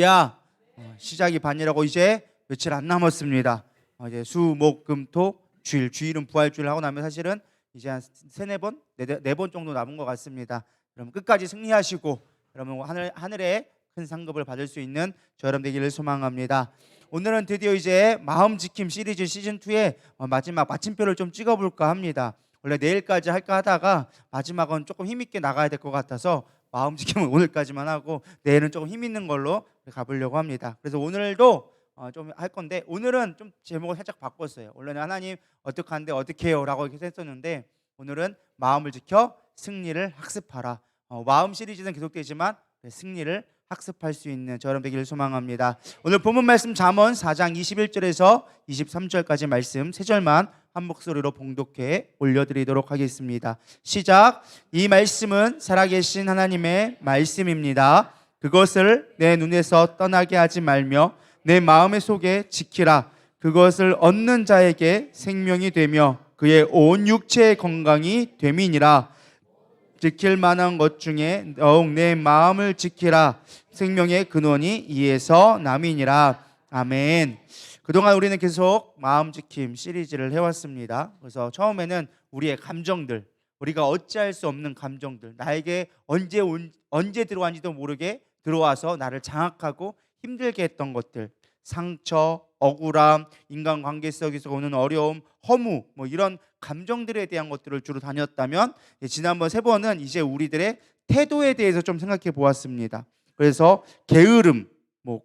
야, 시작이 반이라고 이제 며칠 안 남았습니다. 이제 수, 목, 금, 토, 주일은 부활주일 하고 나면 사실은 이제 한 세네 번, 네 번 정도 남은 것 같습니다. 여러분 끝까지 승리하시고 여러분 하늘에 큰 상급을 받을 수 있는 저 여러분 되기를 소망합니다. 오늘은 드디어 이제 마음 지킴 시리즈 시즌 2의 마지막 마침표를 좀 찍어볼까 합니다. 원래 내일까지 할까 하다가 마지막은 조금 힘있게 나가야 될 것 같아서 마음 지킴은 오늘까지만 하고 내일은 조금 힘 있는 걸로 가보려고 합니다. 그래서 오늘도 좀 할 건데 오늘은 좀 제목을 살짝 바꿨어요. 원래는 하나님 어떻게 하는데 어떻게 해요? 라고 이렇게 했었는데 오늘은 마음을 지켜 승리를 학습하라. 마음 시리즈는 계속되지만 승리를 학습할 수 있는 저 여러분 되기를 소망합니다. 오늘 본문 말씀 잠언 4장 21절에서 23절까지 말씀 세 절만 한 목소리로 봉독해 올려드리도록 하겠습니다. 시작. 이 말씀은 살아계신 하나님의 말씀입니다. 그것을 내 눈에서 떠나게 하지 말며 내 마음의 속에 지키라. 그것을 얻는 자에게 생명이 되며 그의 온 육체의 건강이 됨이니라. 지킬 만한 것 중에 더욱 내 마음을 지키라. 생명의 근원이 이에서 남이니라. 아멘. 그동안 우리는 계속 마음 지킴 시리즈를 해왔습니다. 그래서 처음에는 우리의 감정들, 우리가 어찌할 수 없는 감정들, 나에게 언제 들어왔는지도 모르게 들어와서 나를 장악하고 힘들게 했던 것들, 상처, 억울함, 인간관계 속에서 오는 어려움, 허무, 이런 감정들에 대한 것들을 주로 다녔다면 지난번 세 번은 이제 우리들의 태도에 대해서 좀 생각해 보았습니다. 그래서 게으름,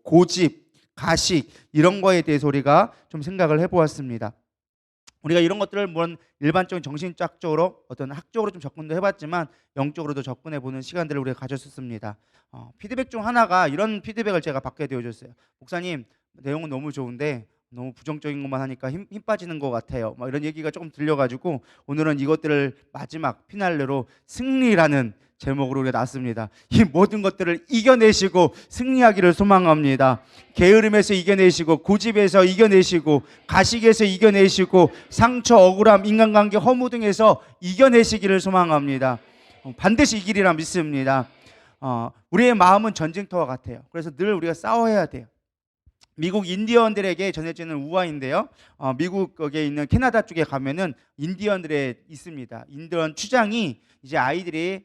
고집, 가식 이런 거에 대해서 우리가 좀 생각을 해보았습니다. 우리가 이런 것들을 물론 일반적인 정신학적으로 어떤 학적으로 좀 접근도 해봤지만 영적으로도 접근해 보는 시간들을 우리가 가졌었습니다. 피드백 중 하나가 이런 피드백을 제가 받게 되어졌어요. 목사님, 내용은 너무 좋은데 너무 부정적인 것만 하니까 힘 빠지는 것 같아요. 이런 얘기가 조금 들려가지고 오늘은 이것들을 마지막 피날레로 승리라는 제목으로 우리가 놨습니다. 이 모든 것들을 이겨내시고 승리하기를 소망합니다. 게으름에서 이겨내시고 고집에서 이겨내시고 가식에서 이겨내시고 상처, 억울함, 인간관계 허무 등에서 이겨내시기를 소망합니다. 반드시 이기리라 믿습니다. 우리의 마음은 전쟁터와 같아요. 그래서 늘 우리가 싸워야 돼요. 미국 인디언들에게 전해지는 우화인데요. 미국에 있는 캐나다 쪽에 가면은 인디언들에 있습니다. 인디언 추장이 이제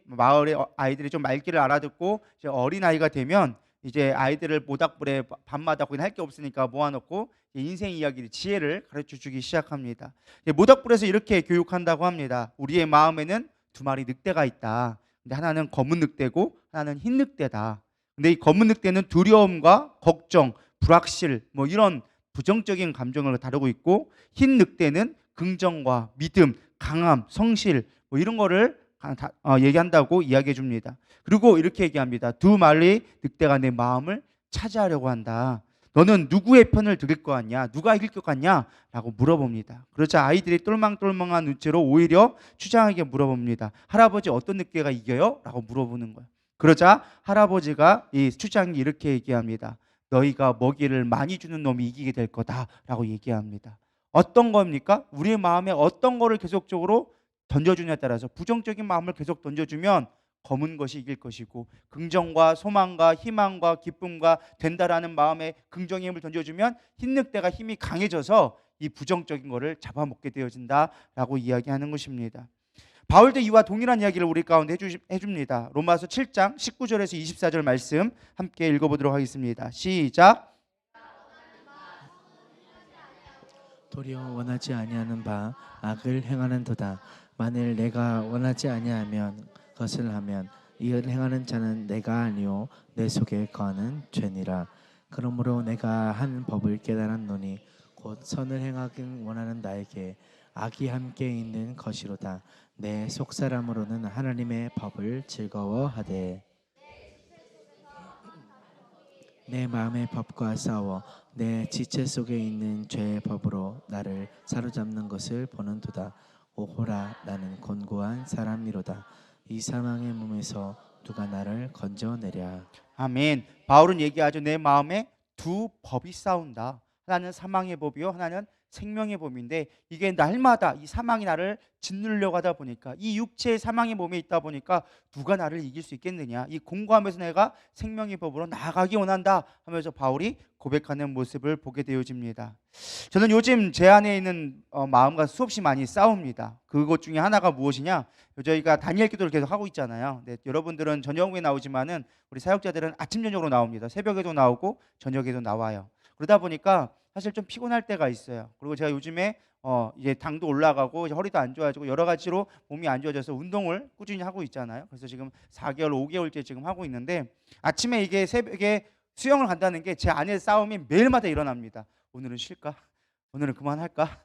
마을의 아이들이 좀 말귀를 알아듣고 이제 어린 아이가 되면 이제 아이들을 모닥불에 밤마다 거기 할 게 없으니까 모아놓고 인생 이야기를 지혜를 가르쳐 주기 시작합니다. 모닥불에서 이렇게 교육한다고 합니다. 우리의 마음에는 두 마리 늑대가 있다. 근데 하나는 검은 늑대고 하나는 흰 늑대다. 근데 이 검은 늑대는 두려움과 걱정, 불확실 이런 부정적인 감정을 다루고 있고 흰 늑대는 긍정과 믿음, 강함, 성실 이런 거를 얘기한다고 이야기해 줍니다. 그리고 이렇게 얘기합니다. 두 마리 늑대가 내 마음을 차지하려고 한다. 너는 누구의 편을 들을 것 같냐? 누가 이길 것 같냐? 라고 물어봅니다. 그러자 아이들이 똘망똘망한 눈치로 오히려 추장에게 물어봅니다. 할아버지 어떤 늑대가 이겨요? 라고 물어보는 거예요. 그러자 할아버지가 이 추장이 이렇게 얘기합니다. 너희가 먹이를 많이 주는 놈이 이기게 될 거다라고 얘기합니다. 어떤 겁니까? 우리의 마음에 어떤 거를 계속적으로 던져주냐에 따라서 부정적인 마음을 계속 던져주면 검은 것이 이길 것이고 긍정과 소망과 희망과 기쁨과 된다라는 마음에 긍정의 힘을 던져주면 흰 늑대가 힘이 강해져서 이 부정적인 거를 잡아먹게 되어진다라고 이야기하는 것입니다. 바울도 이와 동일한 이야기를 우리 가운데 해줍니다. 로마서 7장 19절에서 24절 말씀 함께 읽어보도록 하겠습니다. 시작. 도리어 원하지 아니하는 바 악을 행하는도다. 만일 내가 원하지 아니하면 그것을 하면 이를 행하는 자는 내가 아니요 내 속에 거하는 죄니라. 그러므로 내가 한 법을 깨달았노니 곧 선을 행하기 원하는 나에게 악이 함께 있는 것이로다. 내 속사람으로는 하나님의 법을 즐거워하되 내 마음의 법과 싸워 내 지체 속에 있는 죄의 법으로 나를 사로잡는 것을 보는도다. 오호라, 나는 곤고한 사람이로다. 이 사망의 몸에서 누가 나를 건져내랴. 아멘. 바울은 얘기하죠. 내 마음에 두 법이 싸운다. 하나는 사망의 법이요, 하나는 생명의 몸인데 이게 날마다 이 사망이 나를 짓누르려고 하다 보니까 이 육체의 사망의 몸에 있다 보니까 누가 나를 이길 수 있겠느냐, 이 공고하면서 내가 생명의 법으로 나아가기 원한다 하면서 바울이 고백하는 모습을 보게 되어집니다. 저는 요즘 제 안에 있는 마음과 수없이 많이 싸웁니다. 그것 중에 하나가 무엇이냐, 저희가 다니엘 기도를 계속 하고 있잖아요. 네, 여러분들은 저녁에 나오지만은 우리 사역자들은 아침 저녁으로 나옵니다. 새벽에도 나오고 저녁에도 나와요. 그러다 보니까 사실 좀 피곤할 때가 있어요. 그리고 제가 요즘에 이제 당도 올라가고 이제 허리도 안 좋아지고 여러 가지로 몸이 안 좋아져서 운동을 꾸준히 하고 있잖아요. 그래서 지금 4개월, 5개월째 지금 하고 있는데 아침에 이게 새벽에 수영을 간다는 게 제 안의 싸움이 매일마다 일어납니다. 오늘은 쉴까? 오늘은 그만할까?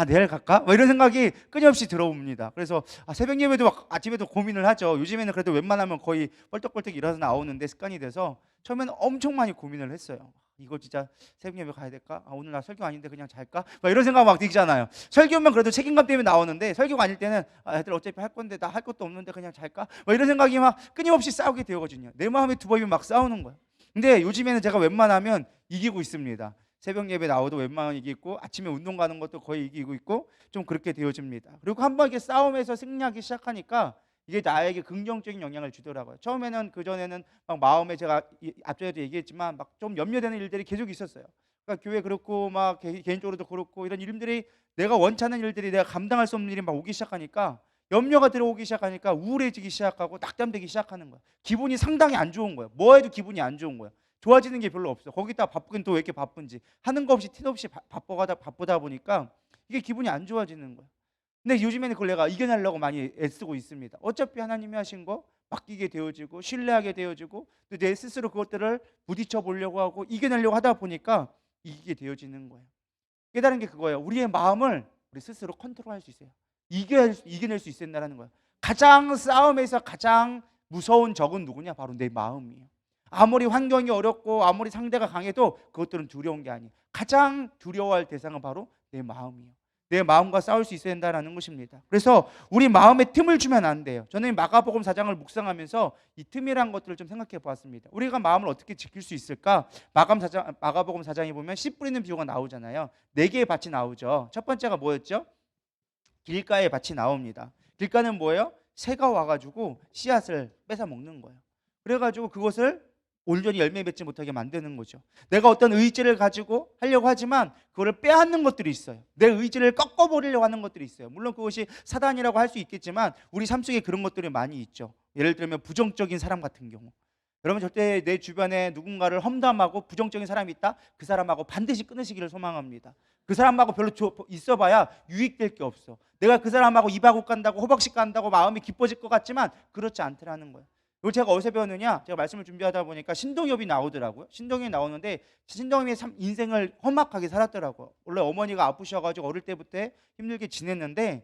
내일 갈까? 뭐 이런 생각이 끊임없이 들어옵니다. 그래서 새벽 예배도 막 아침에도 고민을 하죠. 요즘에는 그래도 웬만하면 거의 뻘떡뻘떡 일어나서 나오는데 습관이 돼서 처음에는 엄청 많이 고민을 했어요. 이거 진짜 새벽 예배 가야 될까? 오늘 나 설교 아닌데 그냥 잘까? 막 이런 생각 막 들잖아요. 설교면 그래도 책임감 때문에 나오는데 설교가 아닐 때는 애들 어차피 할 건데 나 할 것도 없는데 그냥 잘까? 막 이런 생각이 막 끊임없이 싸우게 되거든요. 내 마음에 두 번이 막 싸우는 거예요. 근데 요즘에는 제가 웬만하면 이기고 있습니다. 새벽 예배 나오도 웬만하면 이기고 아침에 운동 가는 것도 거의 이기고 있고 좀 그렇게 되어집니다. 그리고 한번 이렇게 싸움에서 승리하기 시작하니까 이게 나에게 긍정적인 영향을 주더라고요. 처음에는 그전에는 막 마음에 제가 앞전에도 얘기했지만 막 좀 염려되는 일들이 계속 있었어요. 그러니까 교회 그렇고 막 개인적으로도 그렇고 이런 일들이 내가 원치 않는 일들이 내가 감당할 수 없는 일이 막 오기 시작하니까 염려가 들어오기 시작하니까 우울해지기 시작하고 낙담되기 시작하는 거예요. 기분이 상당히 안 좋은 거예요. 뭐 해도 기분이 안 좋은 거예요. 좋아지는 게 별로 없어. 거기다 바쁘긴 또 왜 이렇게 바쁜지 하는 거 없이 티도 없이 바쁘다 보니까 이게 기분이 안 좋아지는 거예요. 근데 요즘에는 그걸 내가 이겨내려고 많이 애쓰고 있습니다. 어차피 하나님이 하신 거 맡기게 되어지고 신뢰하게 되어지고 또 내 스스로 그것들을 부딪혀 보려고 하고 이겨내려고 하다 보니까 이기게 되어지는 거예요. 깨달은 게 그거예요. 우리의 마음을 우리 스스로 컨트롤할 수 있어요. 이겨낼 수 있다는 거예요. 가장 싸움에서 가장 무서운 적은 누구냐? 바로 내 마음이에요. 아무리 환경이 어렵고 아무리 상대가 강해도 그것들은 두려운 게 아니에요. 가장 두려워할 대상은 바로 내 마음이에요. 내 마음과 싸울 수 있어야 된다는 것입니다. 그래서 우리 마음에 틈을 주면 안 돼요. 저는 마가복음 4장을 묵상하면서 이 틈이라는 것들을 좀 생각해 보았습니다. 우리가 마음을 어떻게 지킬 수 있을까? 마가복음 4장에 보면 씨 뿌리는 비유가 나오잖아요. 4개의 밭이 나오죠. 첫 번째가 뭐였죠? 길가의 밭이 나옵니다. 길가는 뭐예요? 새가 와가지고 씨앗을 뺏어 먹는 거예요. 그래가지고 그것을 온전히 열매 맺지 못하게 만드는 거죠. 내가 어떤 의지를 가지고 하려고 하지만 그거를 빼앗는 것들이 있어요. 내 의지를 꺾어버리려고 하는 것들이 있어요. 물론 그것이 사단이라고 할 수 있겠지만 우리 삶 속에 그런 것들이 많이 있죠. 예를 들면 부정적인 사람 같은 경우. 여러분 절대 내 주변에 누군가를 험담하고 부정적인 사람이 있다? 그 사람하고 반드시 끊으시기를 소망합니다. 그 사람하고 별로 있어봐야 유익될 게 없어. 내가 그 사람하고 이바국 간다고 호박씨 간다고 마음이 기뻐질 것 같지만 그렇지 않더라는 거예요. 이걸 제가 어디서 배웠느냐? 제가 말씀을 준비하다 보니까 신동엽이 나오더라고요. 신동엽이 나오는데 신동엽이 참 인생을 험악하게 살았더라고요. 원래 어머니가 아프셔가지고 어릴 때부터 힘들게 지냈는데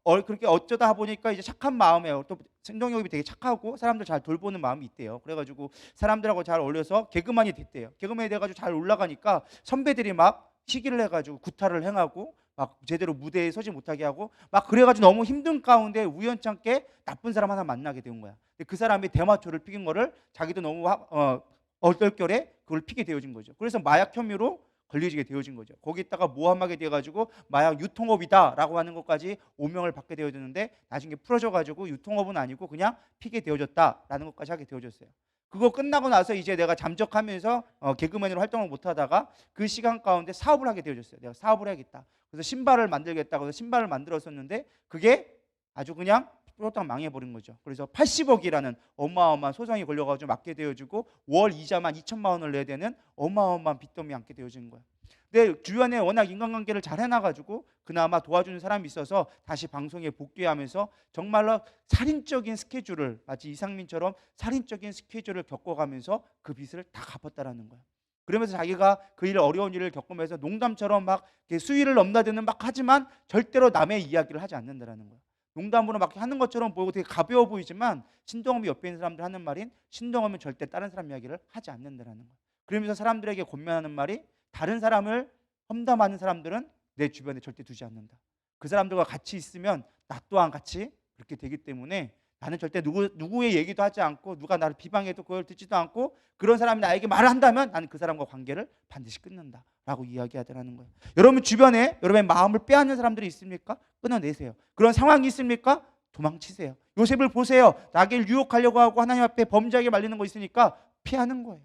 그렇게 어쩌다 보니까 이제 착한 마음에 또 신동엽이 되게 착하고 사람들 잘 돌보는 마음이 있대요. 그래가지고 사람들하고 잘 어울려서 개그맨이 됐대요. 개그맨이 돼가지고 잘 올라가니까 선배들이 막 시기를 해가지고 구타를 행하고 막 제대로 무대에 서지 못하게 하고 막 그래가지고 너무 힘든 가운데 우연찮게 나쁜 사람 하나 만나게 된 거야. 근데 그 사람이 대마초를 피긴 거를 자기도 너무 얼떨결에 그걸 피게 되어진 거죠. 그래서 마약 혐의로 걸려지게 되어진 거죠. 거기다가 모함하게 돼가지고 마약 유통업이다라고 하는 것까지 오명을 받게 되어졌는데 나중에 풀어져가지고 유통업은 아니고 그냥 피게 되어졌다라는 것까지 하게 되어졌어요. 그거 끝나고 나서 이제 내가 잠적하면서 개그맨으로 활동을 못하다가 그 시간 가운데 사업을 하게 되어졌어요. 내가 사업을 해야겠다. 그래서 신발을 만들겠다고 해서 신발을 만들었었는데 그게 아주 그냥 쫄딱 망해버린 거죠. 그래서 80억이라는 어마어마한 소송이 걸려가지고 맞게 되어지고 월 이자만 2천만 원을 내야 되는 어마어마한 빚더미 안게 되어지는 거예요. 근데 주변에 워낙 인간관계를 잘 해놔가지고 그나마 도와주는 사람이 있어서 다시 방송에 복귀하면서 정말로 살인적인 스케줄을 마치 이상민처럼 살인적인 스케줄을 겪어가면서 그 빚을 다 갚았다라는 거예요. 그러면서 자기가 그 일 어려운 일을 겪으면서 농담처럼 막 수위를 넘나드는 막 하지만 절대로 남의 이야기를 하지 않는다라는 거예요. 농담으로 막 하는 것처럼 보이고 되게 가벼워 보이지만 신동엽이 옆에 있는 사람들 하는 말인 신동엽은 절대 다른 사람 이야기를 하지 않는다라는 거예요. 그러면서 사람들에게 권면하는 말이 다른 사람을 험담하는 사람들은 내 주변에 절대 두지 않는다. 그 사람들과 같이 있으면 나 또한 같이 그렇게 되기 때문에 나는 절대 누구의 얘기도 하지 않고 누가 나를 비방해도 그걸 듣지도 않고 그런 사람이 나에게 말을 한다면 나는 그 사람과 관계를 반드시 끊는다라고 이야기하더라는 거예요. 여러분 주변에 여러분의 마음을 빼앗는 사람들이 있습니까? 끊어내세요. 그런 상황이 있습니까? 도망치세요. 요셉을 보세요. 나를 유혹하려고 하고 하나님 앞에 범죄하게 말리는 거 있으니까 피하는 거예요.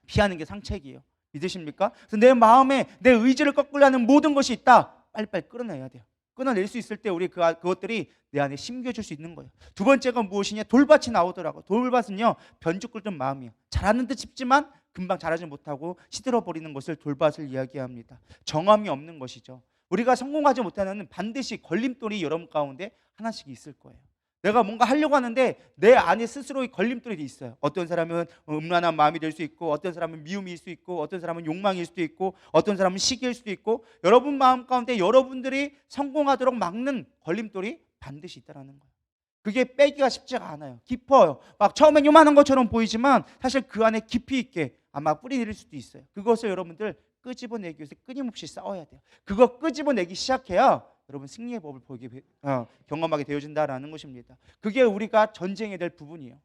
피하는 게 상책이에요. 믿으십니까? 그래서 내 마음에 내 의지를 꺾으려는 모든 것이 있다. 빨리빨리 끌어내야 돼요. 끊어낼 수 있을 때 우리 그것들이 내 안에 심겨줄 수 있는 거예요. 두 번째가 무엇이냐? 돌밭이 나오더라고. 돌밭은요, 변죽 끓는 마음이에요. 잘하는 듯 싶지만 금방 잘하지 못하고 시들어버리는 것을 돌밭을 이야기합니다. 정함이 없는 것이죠. 우리가 성공하지 못하는 반드시 걸림돌이 여러분 가운데 하나씩 있을 거예요. 내가 뭔가 하려고 하는데 내 안에 스스로의 걸림돌이 있어요. 어떤 사람은 음란한 마음이 될 수 있고, 어떤 사람은 미움일 수 있고, 어떤 사람은 욕망일 수도 있고, 어떤 사람은 시기일 수도 있고, 여러분 마음 가운데 여러분들이 성공하도록 막는 걸림돌이 반드시 있다는 거예요. 그게 빼기가 쉽지가 않아요. 깊어요. 막 처음엔 요만한 것처럼 보이지만 사실 그 안에 깊이 있게 아마 뿌리 내릴 수도 있어요. 그것을 여러분들 끄집어내기 위해서 끊임없이 싸워야 돼요. 그거 끄집어내기 시작해야 여러분 승리의 법을 경험하게 되어진다라는 것입니다. 그게 우리가 전쟁해야 될 부분이에요.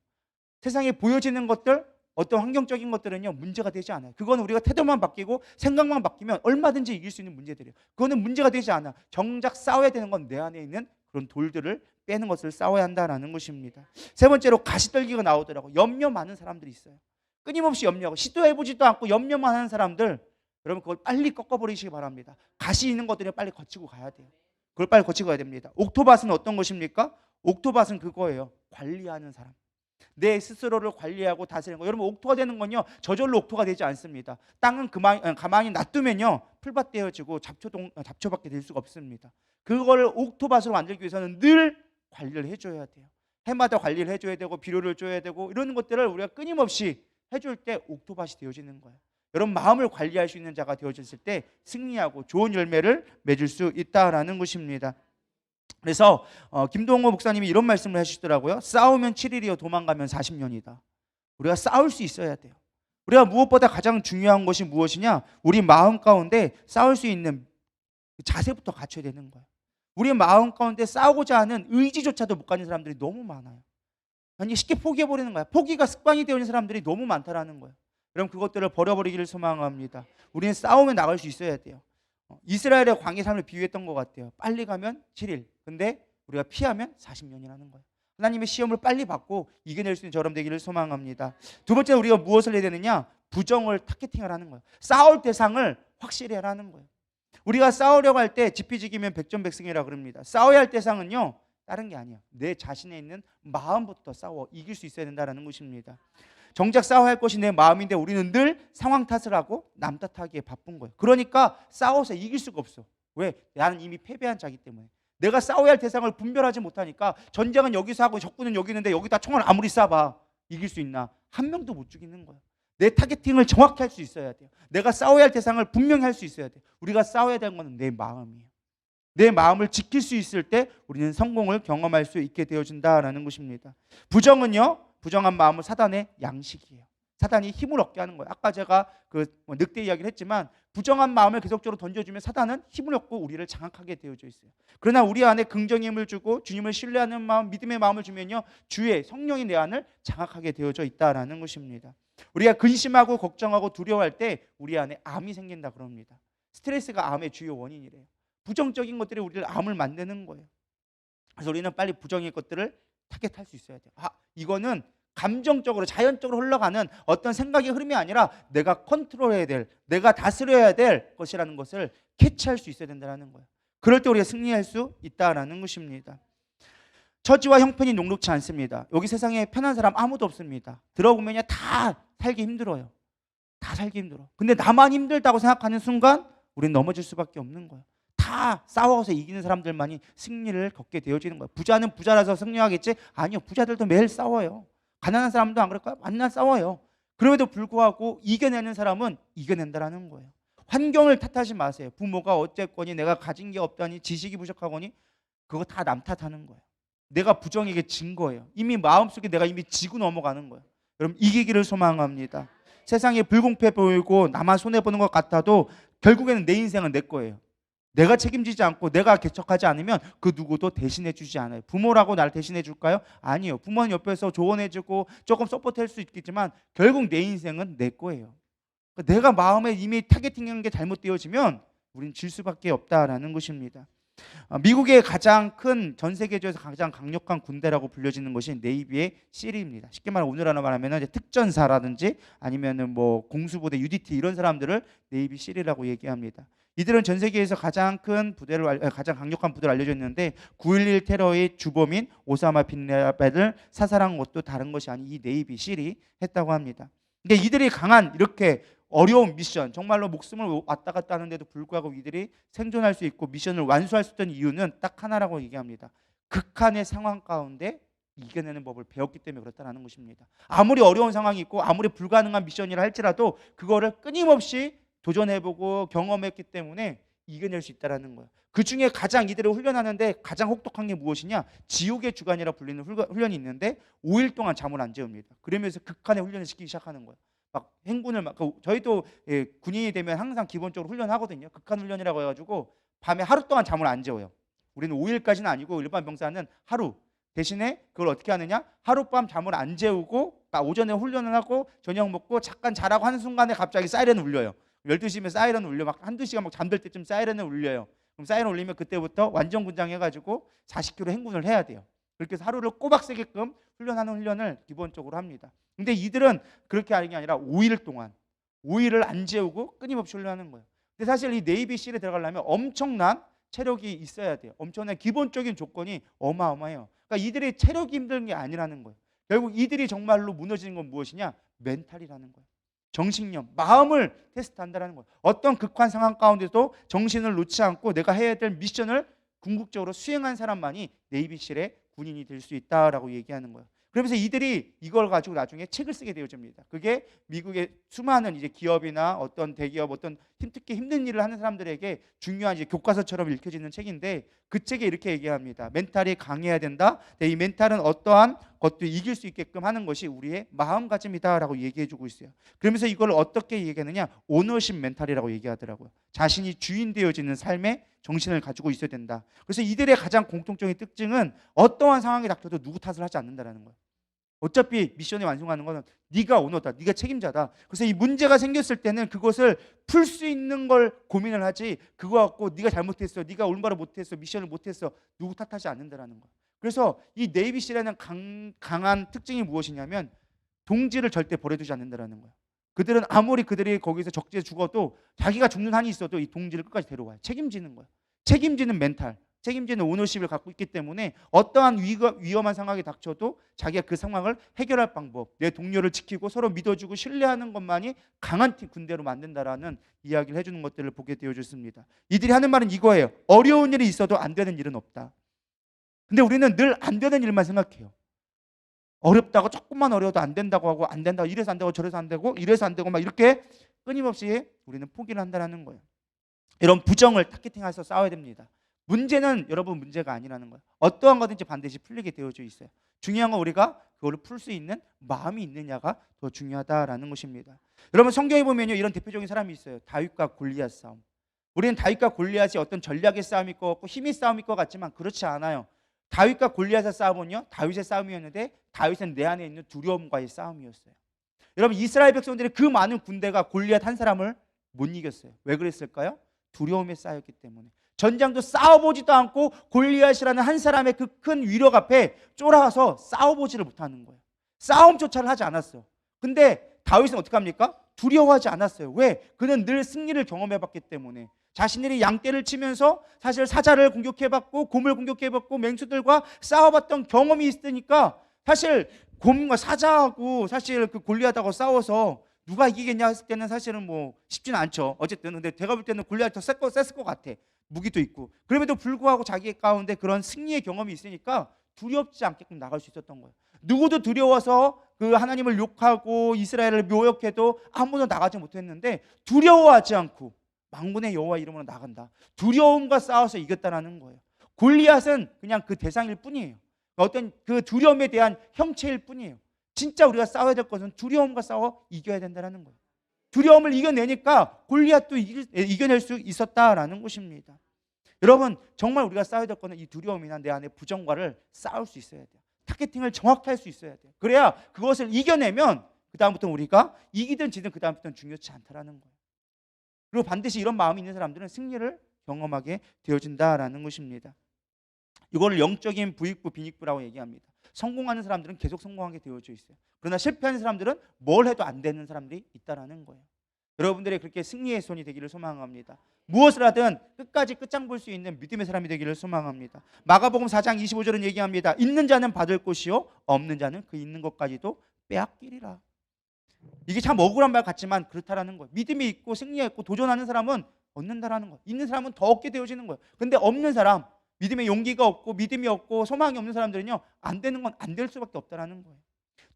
세상에 보여지는 것들, 어떤 환경적인 것들은요 문제가 되지 않아요. 그건 우리가 태도만 바뀌고 생각만 바뀌면 얼마든지 이길 수 있는 문제들이에요. 그거는 문제가 되지 않아. 정작 싸워야 되는 건 내 안에 있는 그런 돌들을 빼는 것을 싸워야 한다라는 것입니다. 세 번째로 가시떨기가 나오더라고. 염려 많은 사람들이 있어요. 끊임없이 염려하고 시도해보지도 않고 염려만 하는 사람들, 여러분 그걸 빨리 꺾어버리시기 바랍니다. 가시 있는 것들을 빨리 거치고 가야 돼요. 그걸 빨리 거치고 가야 됩니다. 옥토밭은 어떤 것입니까? 옥토밭은 그거예요. 관리하는 사람. 내 스스로를 관리하고 다스리는 거. 여러분 옥토가 되는 건요 저절로 옥토가 되지 않습니다. 땅은 가만히 놔두면요 풀밭 되어지고 잡초밖에 될 수가 없습니다. 그걸 옥토밭으로 만들기 위해서는 늘 관리를 해줘야 돼요. 해마다 관리를 해줘야 되고 비료를 줘야 되고 이런 것들을 우리가 끊임없이 해줄 때 옥토밭이 되어지는 거예요. 여러분 마음을 관리할 수 있는 자가 되어졌을 때 승리하고 좋은 열매를 맺을 수 있다라는 것입니다. 그래서 김동호 목사님이 이런 말씀을 하시더라고요. 싸우면 7일이요 도망가면 40년이다. 우리가 싸울 수 있어야 돼요. 우리가 무엇보다 가장 중요한 것이 무엇이냐? 우리 마음 가운데 싸울 수 있는 자세부터 갖춰야 되는 거예요. 우리 마음 가운데 싸우고자 하는 의지조차도 못 가진 사람들이 너무 많아요. 아니 쉽게 포기해버리는 거야. 포기가 습관이 되어 있는 사람들이 너무 많다라는 거예요. 여러분 그것들을 버려버리기를 소망합니다. 우리는 싸우며 나갈 수 있어야 돼요. 이스라엘의 광야 삶을 비유했던 것 같아요. 빨리 가면 7일, 근데 우리가 피하면 40년이라는 거예요. 하나님의 시험을 빨리 받고 이겨낼 수 있는 저럼 되기를 소망합니다. 두 번째 우리가 무엇을 해야 되느냐? 부정을 타겟팅을 하는 거예요. 싸울 대상을 확실히 하라는 거예요. 우리가 싸우려고 할 때 지피지기면 백전백승이라 그럽니다. 싸워야 할 대상은요 다른 게 아니에요. 내 자신에 있는 마음부터 싸워 이길 수 있어야 된다는 것입니다. 정작 싸워야 할 것이 내 마음인데 우리는 늘 상황 탓을 하고 남 탓하기에 바쁜 거예요. 그러니까 싸워서 이길 수가 없어. 왜? 나는 이미 패배한 자기 때문에. 내가 싸워야 할 대상을 분별하지 못하니까 전쟁은 여기서 하고 적군은 여기 있는데 여기다 총을 아무리 쏴봐 이길 수 있나? 한 명도 못 죽이는 거야. 내 타겟팅을 정확히 할 수 있어야 돼요. 내가 싸워야 할 대상을 분명히 할 수 있어야 돼요. 우리가 싸워야 되는 것은 내 마음이에요. 내 마음을 지킬 수 있을 때 우리는 성공을 경험할 수 있게 되어진다라는 것입니다. 부정은요, 부정한 마음은 사단의 양식이에요. 사단이 힘을 얻게 하는 거예요. 아까 제가 늑대 이야기를 했지만 부정한 마음을 계속적으로 던져주면 사단은 힘을 얻고 우리를 장악하게 되어져 있어요. 그러나 우리 안에 긍정의 힘을 주고 주님을 신뢰하는 마음, 믿음의 마음을 주면요 주의 성령이 내 안을 장악하게 되어져 있다라는 것입니다. 우리가 근심하고 걱정하고 두려워할 때 우리 안에 암이 생긴다 그럽니다. 스트레스가 암의 주요 원인이래요. 부정적인 것들이 우리를 암을 만드는 거예요. 그래서 우리는 빨리 부정의 것들을 타겟할 수 있어야 돼요. 이거는 감정적으로 자연적으로 흘러가는 어떤 생각의 흐름이 아니라 내가 컨트롤해야 될, 내가 다스려야 될 것이라는 것을 캐치할 수 있어야 된다는 거예요. 그럴 때 우리가 승리할 수 있다라는 것입니다. 처지와 형편이 녹록지 않습니다. 여기 세상에 편한 사람 아무도 없습니다. 들어보면요 다 살기 힘들어요. 다 살기 힘들어. 근데 나만 힘들다고 생각하는 순간 우리는 넘어질 수밖에 없는 거예요. 다 싸워서 이기는 사람들만이 승리를 겪게 되어지는 거예요. 부자는 부자라서 승리하겠지? 아니요. 부자들도 매일 싸워요. 가난한 사람도 안 그럴까요? 맨날 싸워요. 그럼에도 불구하고 이겨내는 사람은 이겨낸다라는 거예요. 환경을 탓하지 마세요. 부모가 어쨌거니 내가 가진 게 없다니 지식이 부족하거니 그거 다 남 탓하는 거예요. 내가 부정에게 진 거예요. 이미 마음속에 내가 이미 지고 넘어가는 거예요. 여러분 이기기를 소망합니다. 세상에 불공평해 보이고 나만 손해보는 것 같아도 결국에는 내 인생은 내 거예요. 내가 책임지지 않고 내가 개척하지 않으면 그 누구도 대신해 주지 않아요. 부모라고 나를 대신해 줄까요? 아니요. 부모는 옆에서 조언해 주고 조금 서포트할 수 있겠지만 결국 내 인생은 내 거예요. 그러니까 내가 마음에 이미 타겟팅한 게 잘못되어지면 우린 질 수밖에 없다라는 것입니다. 미국의 가장 큰, 전 세계적에서 가장 강력한 군대라고 불려지는 것이 네이비의 실입니다. 쉽게 말하면 오늘날로 말하면 이제 특전사라든지 아니면은 뭐 공수부대 UDT 이런 사람들을 네이비 실이라고 얘기합니다. 이들은 전 세계에서 가장 큰 부대를 가장 강력한 부대로 알려져 있는데 9.11 테러의 주범인 오사마 빈 라덴을 사살한 것도 다른 것이 아닌 이 네이비 실이 했다고 합니다. 근데 이들이 강한 이렇게 어려운 미션, 정말로 목숨을 왔다 갔다 하는데도 불구하고 이들이 생존할 수 있고 미션을 완수할 수 있던 이유는 딱 하나라고 얘기합니다. 극한의 상황 가운데 이겨내는 법을 배웠기 때문에 그렇다는 것입니다. 아무리 어려운 상황이 있고 아무리 불가능한 미션이라 할지라도 그거를 끊임없이 도전해보고 경험했기 때문에 이겨낼 수 있다는 거예요. 그 중에 가장 이들을 훈련하는데 가장 혹독한 게 무엇이냐? 지옥의 주간이라 불리는 훈련이 있는데 5일 동안 잠을 안 재웁니다. 그러면서 극한의 훈련을 시키기 시작하는 거예요. 막 행군을 막 저희도 군인이 되면 항상 기본적으로 훈련하거든요. 극한 훈련이라고 해가지고 밤에 하루 동안 잠을 안 재워요. 우리는 5일까지는 아니고 일반 병사는 하루 대신에 그걸 어떻게 하느냐? 하룻밤 잠을 안 재우고 오전에 훈련을 하고 저녁 먹고 잠깐 자라고 하는 순간에 갑자기 사이렌을 울려요. 12시면 사이렌을 울려. 막 한두 시간 막 잠들 때쯤 사이렌을 울려요. 그럼 사이렌 울리면 그때부터 완전 군장해가지고 40km 행군을 해야 돼요. 그렇게 해서 하루를 꼬박 새게끔 훈련하는 훈련을 기본적으로 합니다. 근데 이들은 그렇게 하는 게 아니라 5일 동안 5일을 안 재우고 끊임없이 훈련하는 거예요. 근데 사실 이 네이비 실에 들어가려면 엄청난 체력이 있어야 돼요. 엄청난 기본적인 조건이 어마어마해요. 그러니까 이들의 체력이 힘든 게 아니라는 거예요. 결국 이들이 정말로 무너지는 건 무엇이냐? 멘탈이라는 거예요. 정신력, 마음을 테스트한다는 거예요. 어떤 극한 상황 가운데도 정신을 놓지 않고 내가 해야 될 미션을 궁극적으로 수행한 사람만이 네이비실의 군인이 될 수 있다라고 얘기하는 거예요. 그러면서 이들이 이걸 가지고 나중에 책을 쓰게 되어집니다. 그게 미국의 수많은 이제 기업이나 어떤 대기업, 어떤 특히 힘든 일을 하는 사람들에게 중요한 이제 교과서처럼 읽혀지는 책인데 그 책에 이렇게 얘기합니다. 멘탈이 강해야 된다. 네, 이 멘탈은 어떠한 것도 이길 수 있게끔 하는 것이 우리의 마음가짐이다라고 얘기해주고 있어요. 그러면서 이걸 어떻게 얘기하느냐? 오너십 멘탈이라고 얘기하더라고요. 자신이 주인 되어지는 삶의 정신을 가지고 있어야 된다. 그래서 이들의 가장 공통적인 특징은 어떠한 상황이 닥쳐도 누구 탓을 하지 않는다는 거예요. 어차피 미션을 완성하는 거는 네가 오너다, 네가 책임자다. 그래서 이 문제가 생겼을 때는 그것을 풀 수 있는 걸 고민을 하지 그거 갖고 네가 잘못했어, 네가 올바로 못했어, 미션을 못했어 누구 탓하지 않는다라는 거예요. 그래서 이 네이비실에는 강한 특징이 무엇이냐면 동지를 절대 버려두지 않는다라는 거예요. 그들은 아무리 그들이 거기서 적재에 죽어도 자기가 죽는 한이 있어도 이 동지를 끝까지 데려와요. 책임지는 거예요. 책임지는 멘탈, 책임지는 오너십을 갖고 있기 때문에 어떠한 위험한 상황이 닥쳐도 자기가 그 상황을 해결할 방법, 내 동료를 지키고 서로 믿어주고 신뢰하는 것만이 강한 군대로 만든다라는 이야기를 해주는 것들을 보게 되어졌습니다. 이들이 하는 말은 이거예요. 어려운 일이 있어도 안 되는 일은 없다. 근데 우리는 늘 안 되는 일만 생각해요. 어렵다고 조금만 어려워도 안 된다고 하고 안 된다고 이래서 안 되고 저래서 안 되고 이래서 안 되고 막 이렇게 끊임없이 우리는 포기를 한다는 거예요. 이런 부정을 타겟팅해서 싸워야 됩니다. 문제는 여러분 문제가 아니라는 거예요. 어떠한 거든지 반드시 풀리게 되어져 있어요. 중요한 건 우리가 그걸 풀 수 있는 마음이 있느냐가 더 중요하다라는 것입니다. 여러분 성경에 보면요 이런 대표적인 사람이 있어요. 다윗과 골리앗 싸움. 우리는 다윗과 골리앗이 어떤 전략의 싸움일 것 같고 힘의 싸움일 것 같지만 그렇지 않아요. 다윗과 골리앗의 싸움은요 다윗의 싸움이었는데 다윗은 내 안에 있는 두려움과의 싸움이었어요. 여러분 이스라엘 백성들이 그 많은 군대가 골리앗 한 사람을 못 이겼어요. 왜 그랬을까요? 두려움에 쌓였기 때문에. 전장도 싸워보지도 않고 골리앗이라는 한 사람의 그 큰 위력 앞에 쫄아서 싸워보지를 못하는 거예요. 싸움조차를 하지 않았어요. 근데 다윗은 어떻게 합니까? 두려워하지 않았어요. 왜? 그는 늘 승리를 경험해봤기 때문에. 자신들이 양떼를 치면서 사실 사자를 공격해봤고 곰을 공격해봤고 맹수들과 싸워봤던 경험이 있으니까 사실 곰과 사자하고 사실 그 골리앗하고 싸워서 누가 이기겠냐 했을 때는 사실은 뭐 쉽지는 않죠. 어쨌든 근데 제가 볼 때는 골리앗이 더 셌을 것 같아. 무기도 있고. 그럼에도 불구하고 자기 가운데 그런 승리의 경험이 있으니까 두렵지 않게끔 나갈 수 있었던 거예요. 누구도 두려워서 그 하나님을 욕하고 이스라엘을 묘욕해도 아무도 나가지 못했는데 두려워하지 않고 만군의 여호와 이름으로 나간다. 두려움과 싸워서 이겼다라는 거예요. 골리앗은 그냥 그 대상일 뿐이에요. 어떤 그 두려움에 대한 형체일 뿐이에요. 진짜 우리가 싸워야 될 것은 두려움과 싸워 이겨야 된다는 거예요. 두려움을 이겨내니까 골리앗도 이겨낼 수 있었다라는 것입니다. 여러분 정말 우리가 싸워야 될 거는 이 두려움이나 내 안에 부정과를 싸울 수 있어야 돼요. 타겟팅을 정확히 할 수 있어야 돼요. 그래야 그것을 이겨내면 그 다음부터 우리가 이기든 지든 그 다음부터는 중요치 않다라는 거예요. 그리고 반드시 이런 마음이 있는 사람들은 승리를 경험하게 되어진다라는 것입니다. 이거를 영적인 부익부, 빈익부라고 얘기합니다. 성공하는 사람들은 계속 성공하게 되어져 있어요. 그러나 실패하는 사람들은 뭘 해도 안 되는 사람들이 있다라는 거예요. 여러분들이 그렇게 승리의 손이 되기를 소망합니다. 무엇을 하든 끝까지 끝장 볼 수 있는 믿음의 사람이 되기를 소망합니다. 마가복음 4장 25절은 얘기합니다. 있는 자는 받을 것이요 없는 자는 그 있는 것까지도 빼앗기리라. 이게 참 억울한 말 같지만 그렇다라는 거예요. 믿음이 있고 승리가 있고 도전하는 사람은 얻는다라는 거예요. 있는 사람은 더 얻게 되어지는 거예요. 근데 없는 사람, 믿음의 용기가 없고 믿음이 없고 소망이 없는 사람들은요, 안 되는 건 안 될 수밖에 없다라는 거예요.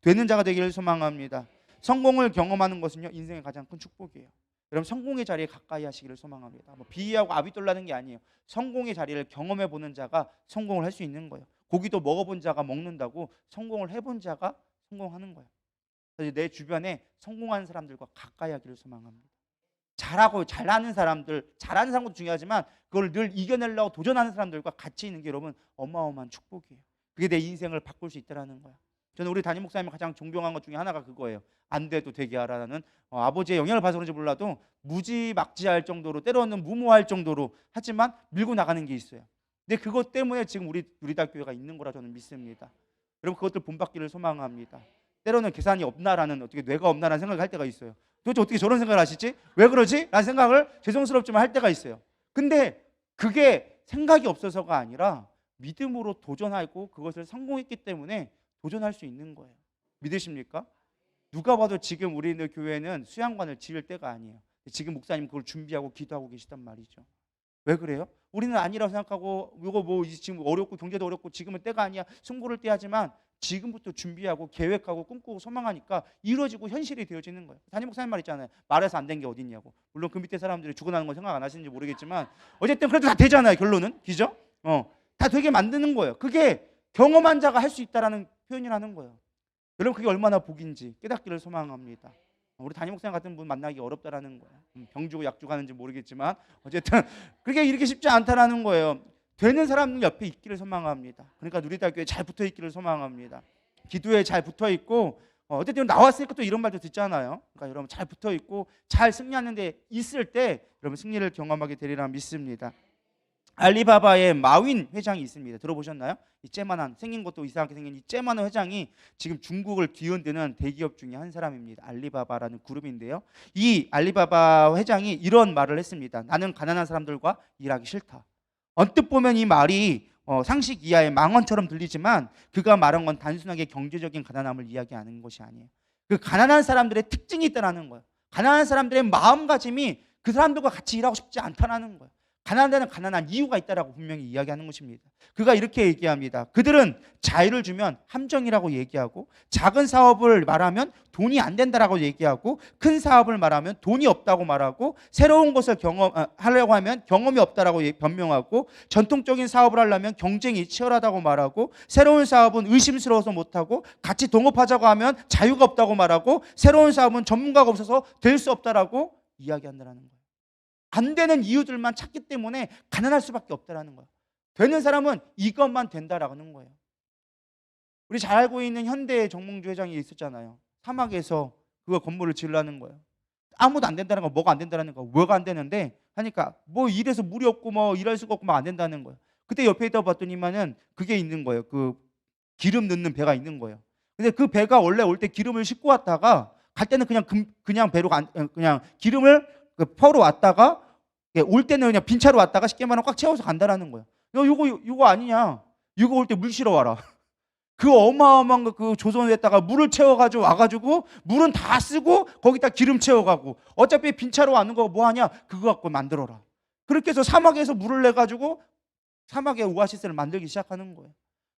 되는 자가 되기를 소망합니다. 성공을 경험하는 것은요, 인생의 가장 큰 축복이에요. 여러분 성공의 자리에 가까이 하시기를 소망합니다. 뭐 비위하고 아비돌라는 게 아니에요. 성공의 자리를 경험해 보는 자가 성공을 할 수 있는 거예요. 고기도 먹어본 자가 먹는다고 성공을 해본 자가 성공하는 거예요. 그래서 내 주변에 성공하는 사람들과 가까이 하기를 소망합니다. 잘하고 잘하는 사람들, 잘하는 사람도 중요하지만 그걸 늘 이겨내려고 도전하는 사람들과 같이 있는 게 여러분 어마어마한 축복이에요. 그게 내 인생을 바꿀 수 있다는 거야. 저는 우리 담임 목사님이 가장 존경한 것 중에 하나가 그거예요. 안 돼도 되게 하라는 아버지의 영향을 받아서 그런지 몰라도 무지막지할 정도로 때로는 무모할 정도로 하지만 밀고 나가는 게 있어요. 근데 그것 때문에 지금 우리 누리달교회가 있는 거라 저는 믿습니다. 여러분 그것들 본받기를 소망합니다. 때로는 계산이 없나라는 어떻게 뇌가 없나라는 생각을 할 때가 있어요. 도대체 어떻게 저런 생각을 하시지? 왜 그러지? 라는 생각을 죄송스럽지만 할 때가 있어요. 근데 그게 생각이 없어서가 아니라 믿음으로 도전하고 그것을 성공했기 때문에 도전할 수 있는 거예요. 믿으십니까? 누가 봐도 지금 우리네 교회는 수양관을 지을 때가 아니에요. 지금 목사님 그걸 준비하고 기도하고 계시단 말이죠. 왜 그래요? 우리는 아니라고 생각하고 이거 뭐 지금 어렵고 경제도 어렵고 지금은 때가 아니야 승부를 때 하지만 지금부터 준비하고 계획하고 꿈꾸고 소망하니까 이루어지고 현실이 되어지는 거예요. 담임 목사님 말 있잖아요. 말해서 안 된 게 어딨냐고. 물론 그 밑에 사람들이 죽어나는 거 생각 안 하시는지 모르겠지만 어쨌든 그래도 다 되잖아요. 결론은 그죠? 다 되게 만드는 거예요. 그게 경험한 자가 할 수 있다라는 표현이라는 거예요. 여러분 그게 얼마나 복인지 깨닫기를 소망합니다. 우리 담임 목사님 같은 분 만나기 어렵다라는 거예요. 병 주고 약 주고 하는지 모르겠지만 어쨌든 그게 이렇게 쉽지 않다라는 거예요. 되는 사람 옆에 있기를 소망합니다. 그러니까 누리달교회 잘 붙어 있기를 소망합니다. 기도에 잘 붙어 있고 어쨌든 나왔으니까 또 이런 말도 듣잖아요. 그러니까 여러분 잘 붙어 있고 잘 승리하는 데 있을 때 여러분 승리를 경험하게 되리라 믿습니다. 알리바바의 마윈 회장이 있습니다. 들어보셨나요? 이 째만한 생긴 것도 이상하게 생긴 이 째만한 회장이 지금 중국을 뒤흔드는 대기업 중에 한 사람입니다. 알리바바라는 그룹인데요. 이 알리바바 회장이 이런 말을 했습니다. 나는 가난한 사람들과 일하기 싫다. 언뜻 보면 이 말이 상식 이하의 망언처럼 들리지만 그가 말한 건 단순하게 경제적인 가난함을 이야기하는 것이 아니에요. 그 가난한 사람들의 특징이 있다는 거예요. 가난한 사람들의 마음가짐이 그 사람들과 같이 일하고 싶지 않다는 거예요. 가난한 데는 가난한 이유가 있다라고 분명히 이야기하는 것입니다. 그가 이렇게 얘기합니다. 그들은 자유를 주면 함정이라고 얘기하고 작은 사업을 말하면 돈이 안 된다라고 얘기하고 큰 사업을 말하면 돈이 없다고 말하고 새로운 것을 하려고 하면 경험이 없다라고 변명하고 전통적인 사업을 하려면 경쟁이 치열하다고 말하고 새로운 사업은 의심스러워서 못하고 같이 동업하자고 하면 자유가 없다고 말하고 새로운 사업은 전문가가 없어서 될 수 없다라고 이야기한다는 거예요. 안 되는 이유들만 찾기 때문에 가난할 수밖에 없다라는 거예요. 되는 사람은 이것만 된다라는 거예요. 우리 잘 알고 있는 현대 정몽주 회장이 있었잖아요. 사막에서 그거 건물을 지으려는 거예요. 아무도 안 된다는 거, 뭐가 안 된다는 거, 뭐가 안 되는데 하니까 뭐 일해서 물이 없고 뭐 일할 수가 없고 막 안 된다는 거예요. 그때 옆에 있다 봤더니만은 그게 있는 거예요. 그 기름 넣는 배가 있는 거예요. 근데 그 배가 원래 올 때 기름을 싣고 왔다가 갈 때는 그냥 배로 그냥 기름을 퍼로 왔다가 올 때는 그냥 빈 차로 왔다가 쉽게 말하면 꽉 채워서 간다라는 거예요. 이거 아니냐? 이거 올 때 물 실어 와라. 그 어마어마한 그 조선에다가 물을 채워가지고 와가지고 물은 다 쓰고 거기다 기름 채워가고 어차피 빈 차로 왔는 거 뭐 하냐? 그거 갖고 만들어라. 그렇게 해서 사막에서 물을 내가지고 사막에 오아시스를 만들기 시작하는 거예요.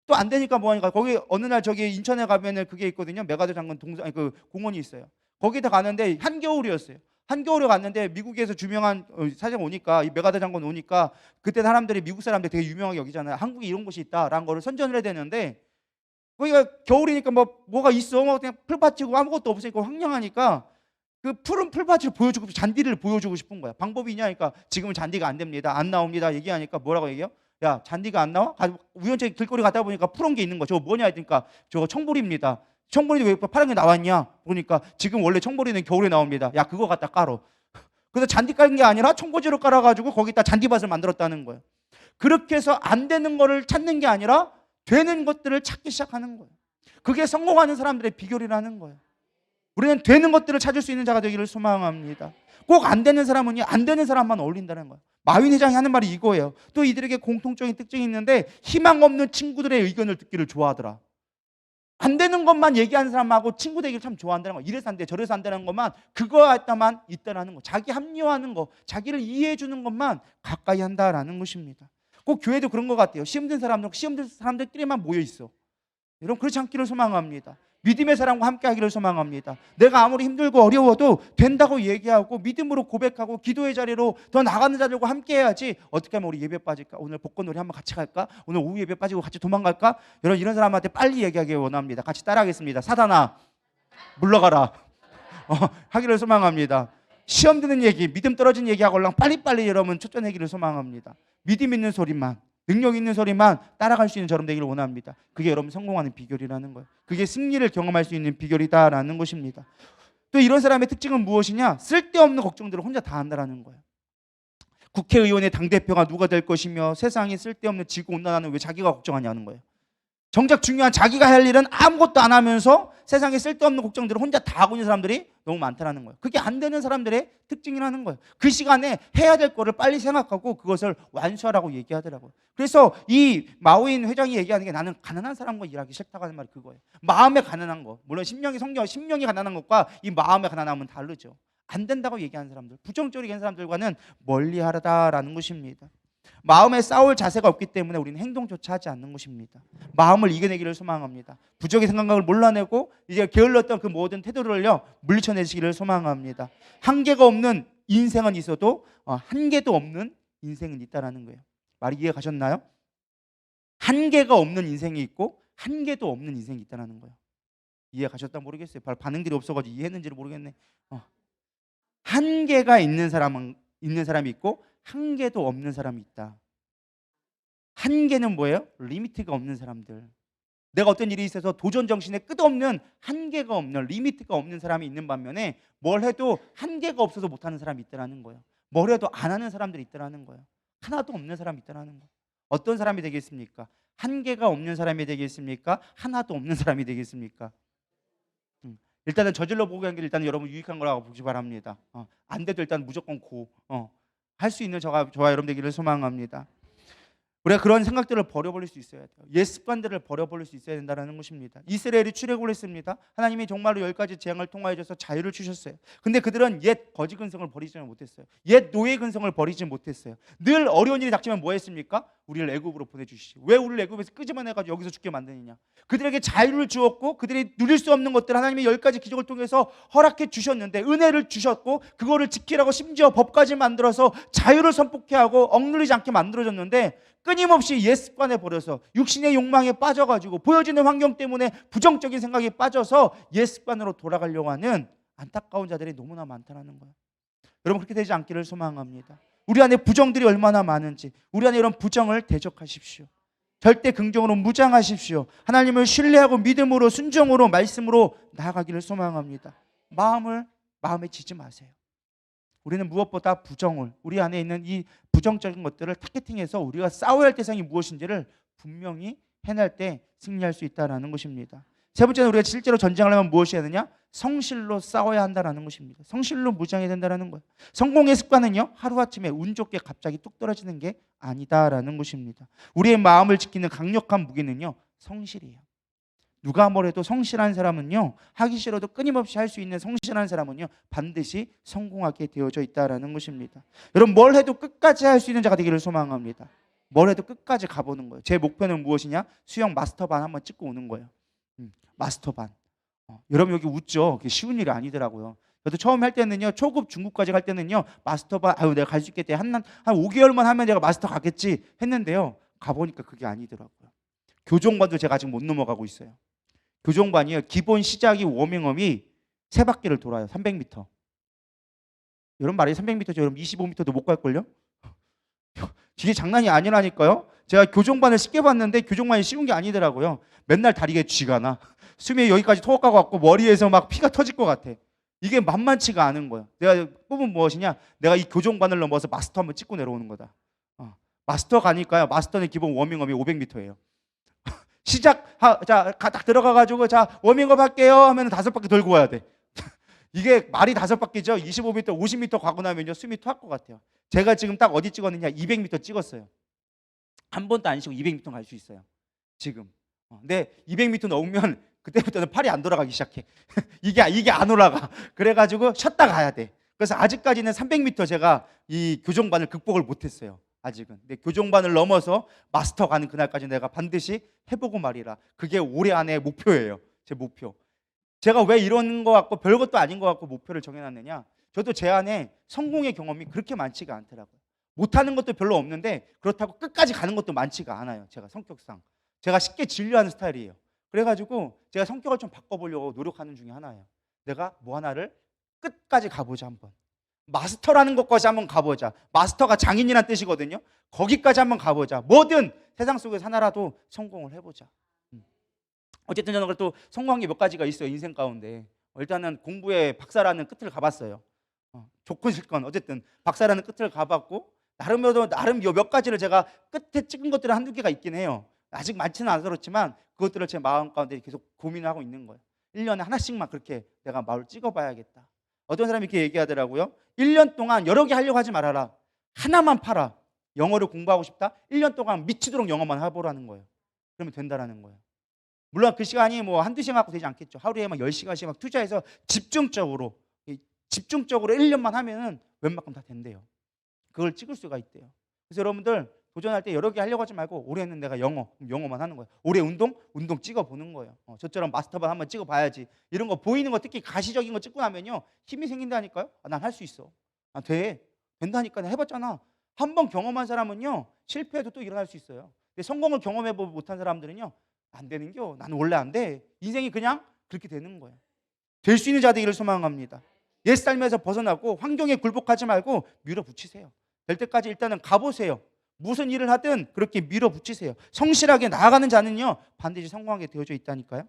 또 안 되니까 뭐 하니까 거기 어느 날 저기 인천에 가면은 그게 있거든요. 메가더 장군 그 공원이 있어요. 거기다 가는데 한겨울이었어요. 한겨울에 갔는데 미국에서 유명한 사장 오니까 이 메가더 장군 오니까 그때 사람들이 미국 사람들 되게 유명하게 여기잖아요. 한국에 이런 곳이 있다라는 거를 선전을 해야 되는데 거기가 겨울이니까 뭐가 있어? 뭐 그냥 풀밭이고 아무것도 없으니까 황량하니까 그 푸른 풀밭을 보여주고 잔디를 보여주고 싶은 거야. 방법이 있냐니까 지금은 잔디가 안 됩니다. 안 나옵니다. 얘기하니까 뭐라고 얘기해요? 야, 잔디가 안 나와? 우연찮게 길거리 가다 보니까 푸른 게 있는 거. 저거 뭐냐 했으니까 저거 청보리입니다. 청보리도 왜 파란 게 나왔냐? 보니까 지금 원래 청보리는 겨울에 나옵니다. 야, 그거 갖다 깔어. 그래서 잔디 깔은 게 아니라 청보지로 깔아가지고 거기다 잔디밭을 만들었다는 거예요. 그렇게 해서 안 되는 거를 찾는 게 아니라 되는 것들을 찾기 시작하는 거예요. 그게 성공하는 사람들의 비결이라는 거예요. 우리는 되는 것들을 찾을 수 있는 자가 되기를 소망합니다. 꼭 안 되는 사람은요, 안 되는 사람만 어울린다는 거예요. 마윈 회장이 하는 말이 이거예요. 또 이들에게 공통적인 특징이 있는데 희망 없는 친구들의 의견을 듣기를 좋아하더라. 안 되는 것만 얘기하는 사람하고 친구 되기를 참 좋아한다는 거. 이래서 안 돼, 저래서 안 되는 것만, 그거 했다만 있다라는 거. 자기 합리화하는 거, 자기를 이해해 주는 것만 가까이 한다라는 것입니다. 꼭 교회도 그런 것 같아요. 시험 든 사람들끼리만 모여 있어. 여러분, 그렇지 않기를 소망합니다. 믿음의 사람과 함께 하기를 소망합니다. 내가 아무리 힘들고 어려워도 된다고 얘기하고 믿음으로 고백하고 기도의 자리로 더 나가는 자들과 함께 해야지. 어떻게 하면 우리 예배 빠질까? 오늘 복권놀이 한번 같이 갈까? 오늘 오후 예배 빠지고 같이 도망갈까? 여러분, 이런 사람한테 빨리 얘기하기 원합니다. 같이 따라하겠습니다. 사단아, 물러가라. 하기를 소망합니다. 시험 드는 얘기, 믿음 떨어진 얘기하고 얼른 빨리빨리 여러분 쫓아내기를 소망합니다. 믿음 있는 소리만, 능력 있는 소리만 따라갈 수 있는 저럼 되기를 원합니다. 그게 여러분 성공하는 비결이라는 거예요. 그게 승리를 경험할 수 있는 비결이다라는 것입니다. 또 이런 사람의 특징은 무엇이냐? 쓸데없는 걱정들을 혼자 다 한다라는 거예요. 국회의원의 당대표가 누가 될 것이며 세상에 쓸데없는 지구온난화는 왜 자기가 걱정하냐는 거예요. 정작 중요한 자기가 할 일은 아무것도 안 하면서 세상에 쓸데없는 걱정들을 혼자 다 하고 있는 사람들이 너무 많다는 거예요. 그게 안 되는 사람들의 특징이라는 거예요. 그 시간에 해야 될 거를 빨리 생각하고 그것을 완수하라고 얘기하더라고요. 그래서 이 마오인 회장이 얘기하는 게 나는 가난한 사람과 일하기 싫다고 하는 말이 그거예요. 마음에 가난한 거. 물론 심령이 가난한 것과 이 마음에 가난함은 다르죠. 안 된다고 얘기하는 사람들, 부정적인 사람들과는 멀리하다라는 것입니다. 마음에 싸울 자세가 없기 때문에 우리는 행동조차 하지 않는 것입니다. 마음을 이겨내기를 소망합니다. 부정의 생각을 몰라내고 이제 게을렀던 그 모든 태도를요 물리쳐내시기를 소망합니다. 한계가 없는 인생은 있어도 한계도 없는 인생은 있다라는 거예요. 말이 이해 가셨나요? 한계가 없는 인생이 있고 한계도 없는 인생이 있다라는 거예요. 이해 가셨다 모르겠어요. 반응들이 없어가지고 이해했는지를 모르겠네. 한계가 있는 사람이 있고 한계도 없는 사람이 있다. 한계는 뭐예요? 리미트가 없는 사람들. 내가 어떤 일이 있어서 도전 정신에 끝없는 한계가 없는 리미트가 없는 사람이 있는 반면에 뭘 해도 한계가 없어서 못하는 사람이 있다라는 거예요. 뭘 해도 안 하는 사람들이 있다라는 거예요. 하나도 없는 사람이 있다라는 거예요. 어떤 사람이 되겠습니까? 한계가 없는 사람이 되겠습니까? 하나도 없는 사람이 되겠습니까? 일단은 저질러 보고 하는 게 일단 여러분 유익한 거라고 보시 바랍니다. 안 돼도 일단 무조건 할 수 있는 저와 여러분 되기를 소망합니다. 우리가 그런 생각들을 버려버릴 수 있어야 돼요. 옛 습관들을 버려버릴 수 있어야 된다는 것입니다. 이스라엘이 출애굽을 했습니다. 하나님이 정말로 10가지 재앙을 통하여서 자유를 주셨어요. 근데 그들은 옛 거지 근성을 버리지 못했어요. 옛 노예 근성을 버리지 못했어요. 늘 어려운 일이 닥치면 뭐 했습니까? 우리를 애굽으로 보내주시지. 왜 우리를 애굽에서 끄집어내가지고 여기서 죽게 만드느냐. 그들에게 자유를 주었고 그들이 누릴 수 없는 것들 하나님이 10가지 기적을 통해서 허락해 주셨는데 은혜를 주셨고 그거를 지키라고 심지어 법까지 만들어서 자유를 선포케 하고 억누르지 않게 만들어졌는데 끊임없이 옛 습관에 버려서 육신의 욕망에 빠져가지고 보여지는 환경 때문에 부정적인 생각에 빠져서 옛 습관으로 돌아가려고 하는 안타까운 자들이 너무나 많다는 거예요. 여러분 그렇게 되지 않기를 소망합니다. 우리 안에 부정들이 얼마나 많은지 우리 안에 이런 부정을 대적하십시오. 절대 긍정으로 무장하십시오. 하나님을 신뢰하고 믿음으로 순종으로 말씀으로 나아가기를 소망합니다. 마음에 지지 마세요. 우리는 무엇보다 부정을 우리 안에 있는 이 부정적인 것들을 타겟팅해서 우리가 싸워야 할 대상이 무엇인지를 분명히 해낼 때 승리할 수 있다는 것입니다. 세 번째는 우리가 실제로 전쟁하려면 무엇이 해야 되냐? 성실로 싸워야 한다는 것입니다. 성실로 무장해야 된다는 거예요. 성공의 습관은요 하루아침에 운 좋게 갑자기 뚝 떨어지는 게 아니다라는 것입니다. 우리의 마음을 지키는 강력한 무기는요 성실이에요. 누가 뭐래도 성실한 사람은요 하기 싫어도 끊임없이 할 수 있는 성실한 사람은요 반드시 성공하게 되어져 있다라는 것입니다. 여러분 뭘 해도 끝까지 할 수 있는 자가 되기를 소망합니다. 뭘 해도 끝까지 가보는 거예요. 제 목표는 무엇이냐? 수영 마스터반 한번 찍고 오는 거예요. 마스터반. 여러분 여기 웃죠? 그게 쉬운 일이 아니더라고요. 저도 처음 할 때는요 초급 중급까지 갈 때는요 마스터반 내가 갈 수 있겠대 한 5개월만 하면 내가 마스터 가겠지 했는데요 가보니까 그게 아니더라고요. 교종반도 제가 아직 못 넘어가고 있어요. 교종반이요 기본 시작이 워밍업이 3바퀴를 돌아요. 300m. 여러분 말이 300m죠. 여러분 25m도 못 갈걸요? 이게 장난이 아니라니까요. 제가 교종반을 쉽게 봤는데 교종반이 쉬운 게 아니더라고요. 맨날 다리에 쥐가 나. 숨이 여기까지 토각가 갖고 머리에서 막 피가 터질 것 같아. 이게 만만치가 않은 거예요. 내가 꿈은 무엇이냐? 내가 이 교종반을 넘어서 마스터 한번 찍고 내려오는 거다. 마스터 가니까요. 마스터는 기본 워밍업이 500m예요. 딱 들어가가지고 자 워밍업 할게요 하면 5바퀴 돌고 와야 돼. 이게 말이 5바퀴죠. 25m, 50m 가고 나면요 숨이 토할 것 같아요. 제가 지금 딱 어디 찍었느냐? 200m 찍었어요. 한 번도 안 쉬고 200m 갈 수 있어요. 지금. 근데 200m 넘으면 그때부터는 팔이 안 돌아가기 시작해. 이게 안 올라가. 그래가지고 쉬었다 가야 돼. 그래서 아직까지는 300m 제가 이 교종반을 극복을 못했어요. 아직은. 근데 교종반을 넘어서 마스터 가는 그날까지 내가 반드시 해보고 말이라. 그게 올해 안에 목표예요. 제 목표. 제가 왜 이런 거 같고 별것도 아닌 거 같고 목표를 정해놨느냐? 저도 제 안에 성공의 경험이 그렇게 많지가 않더라고요. 못하는 것도 별로 없는데 그렇다고 끝까지 가는 것도 많지가 않아요. 제가 성격상. 제가 쉽게 진료하는 스타일이에요. 그래가지고 제가 성격을 좀 바꿔보려고 노력하는 중에 하나예요. 내가 뭐 하나를 끝까지 가보자 한번. 마스터라는 것까지 한번 가보자. 마스터가 장인이란 뜻이거든요. 거기까지 한번 가보자. 뭐든 세상 속에서 하나라도 성공을 해보자. 어쨌든 저는 또 성공한 게 몇 가지가 있어요. 인생 가운데. 일단은 공부에 박사라는 끝을 가봤어요. 좋건 싫건 어쨌든 박사라는 끝을 가봤고 나름 몇 가지를 제가 끝에 찍은 것들은 한두 개가 있긴 해요. 아직 많지는 않았지만 그것들을 제 마음 가운데 계속 고민하고 있는 거예요. 1년에 하나씩만 그렇게 내가 마을 찍어봐야겠다. 어떤 사람이 이렇게 얘기하더라고요. 1년 동안 여러 개 하려고 하지 말아라. 하나만 팔아. 영어를 공부하고 싶다? 1년 동안 미치도록 영어만 해보라는 거예요. 그러면 된다라는 거예요. 물론 그 시간이 뭐 한두 시간 갖고 되지 않겠죠. 하루에 막 10시간씩 막 투자해서 집중적으로 1년만 하면은 웬만큼 다 된대요. 그걸 찍을 수가 있대요. 그래서 여러분들 도전할 때 여러 개 하려고 하지 말고 올해는 내가 영어만 하는 거예요. 올해 운동 찍어보는 거예요. 저처럼 마스터반 한번 찍어봐야지. 이런 거 보이는 거 특히 가시적인 거 찍고 나면요 힘이 생긴다니까요. 난 할 수 있어. 된다니까. 내가 해봤잖아. 한 번 경험한 사람은요 실패해도 또 일어날 수 있어요. 근데 성공을 경험해보지 못한 사람들은요 안 되는겨. 나는 원래 안 돼. 인생이 그냥 그렇게 되는 거예요. 될 수 있는 자 되기를 소망합니다. 옛 삶에서 벗어나고 환경에 굴복하지 말고 밀어붙이세요. 될 때까지 일단은 가보세요. 무슨 일을 하든 그렇게 밀어붙이세요. 성실하게 나아가는 자는요 반드시 성공하게 되어져 있다니까요.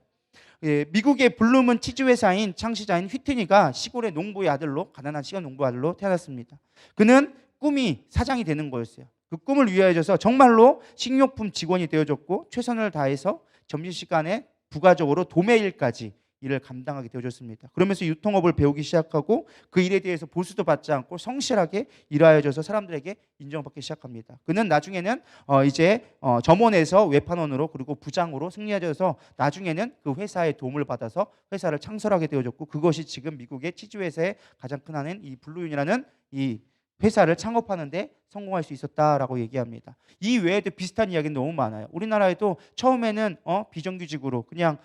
미국의 블루문 치즈 회사인 창시자인 휘트니가 시골의 농부의 아들로 가난한 시골 농부 아들로 태어났습니다. 그는 꿈이 사장이 되는 거였어요. 그 꿈을 위하여서 정말로 식료품 직원이 되어졌고 최선을 다해서 점심시간에 부가적으로 도매 일까지 일을 감당하게 되어졌습니다. 그러면서 유통업을 배우기 시작하고 그 일에 대해서 보수도 받지 않고 성실하게 일하여져서 사람들에게 인정받기 시작합니다. 그는 나중에는 점원에서 외판원으로 그리고 부장으로 승리하여서 나중에는 그 회사의 도움을 받아서 회사를 창설하게 되어졌고 그것이 지금 미국의 치즈 회사의 가장 큰 하나인 이 블루윤이라는 이 회사를 창업하는데 성공할 수 있었다라고 얘기합니다. 이 외에도 비슷한 이야기는 너무 많아요. 우리나라에도 처음에는 비정규직으로 그냥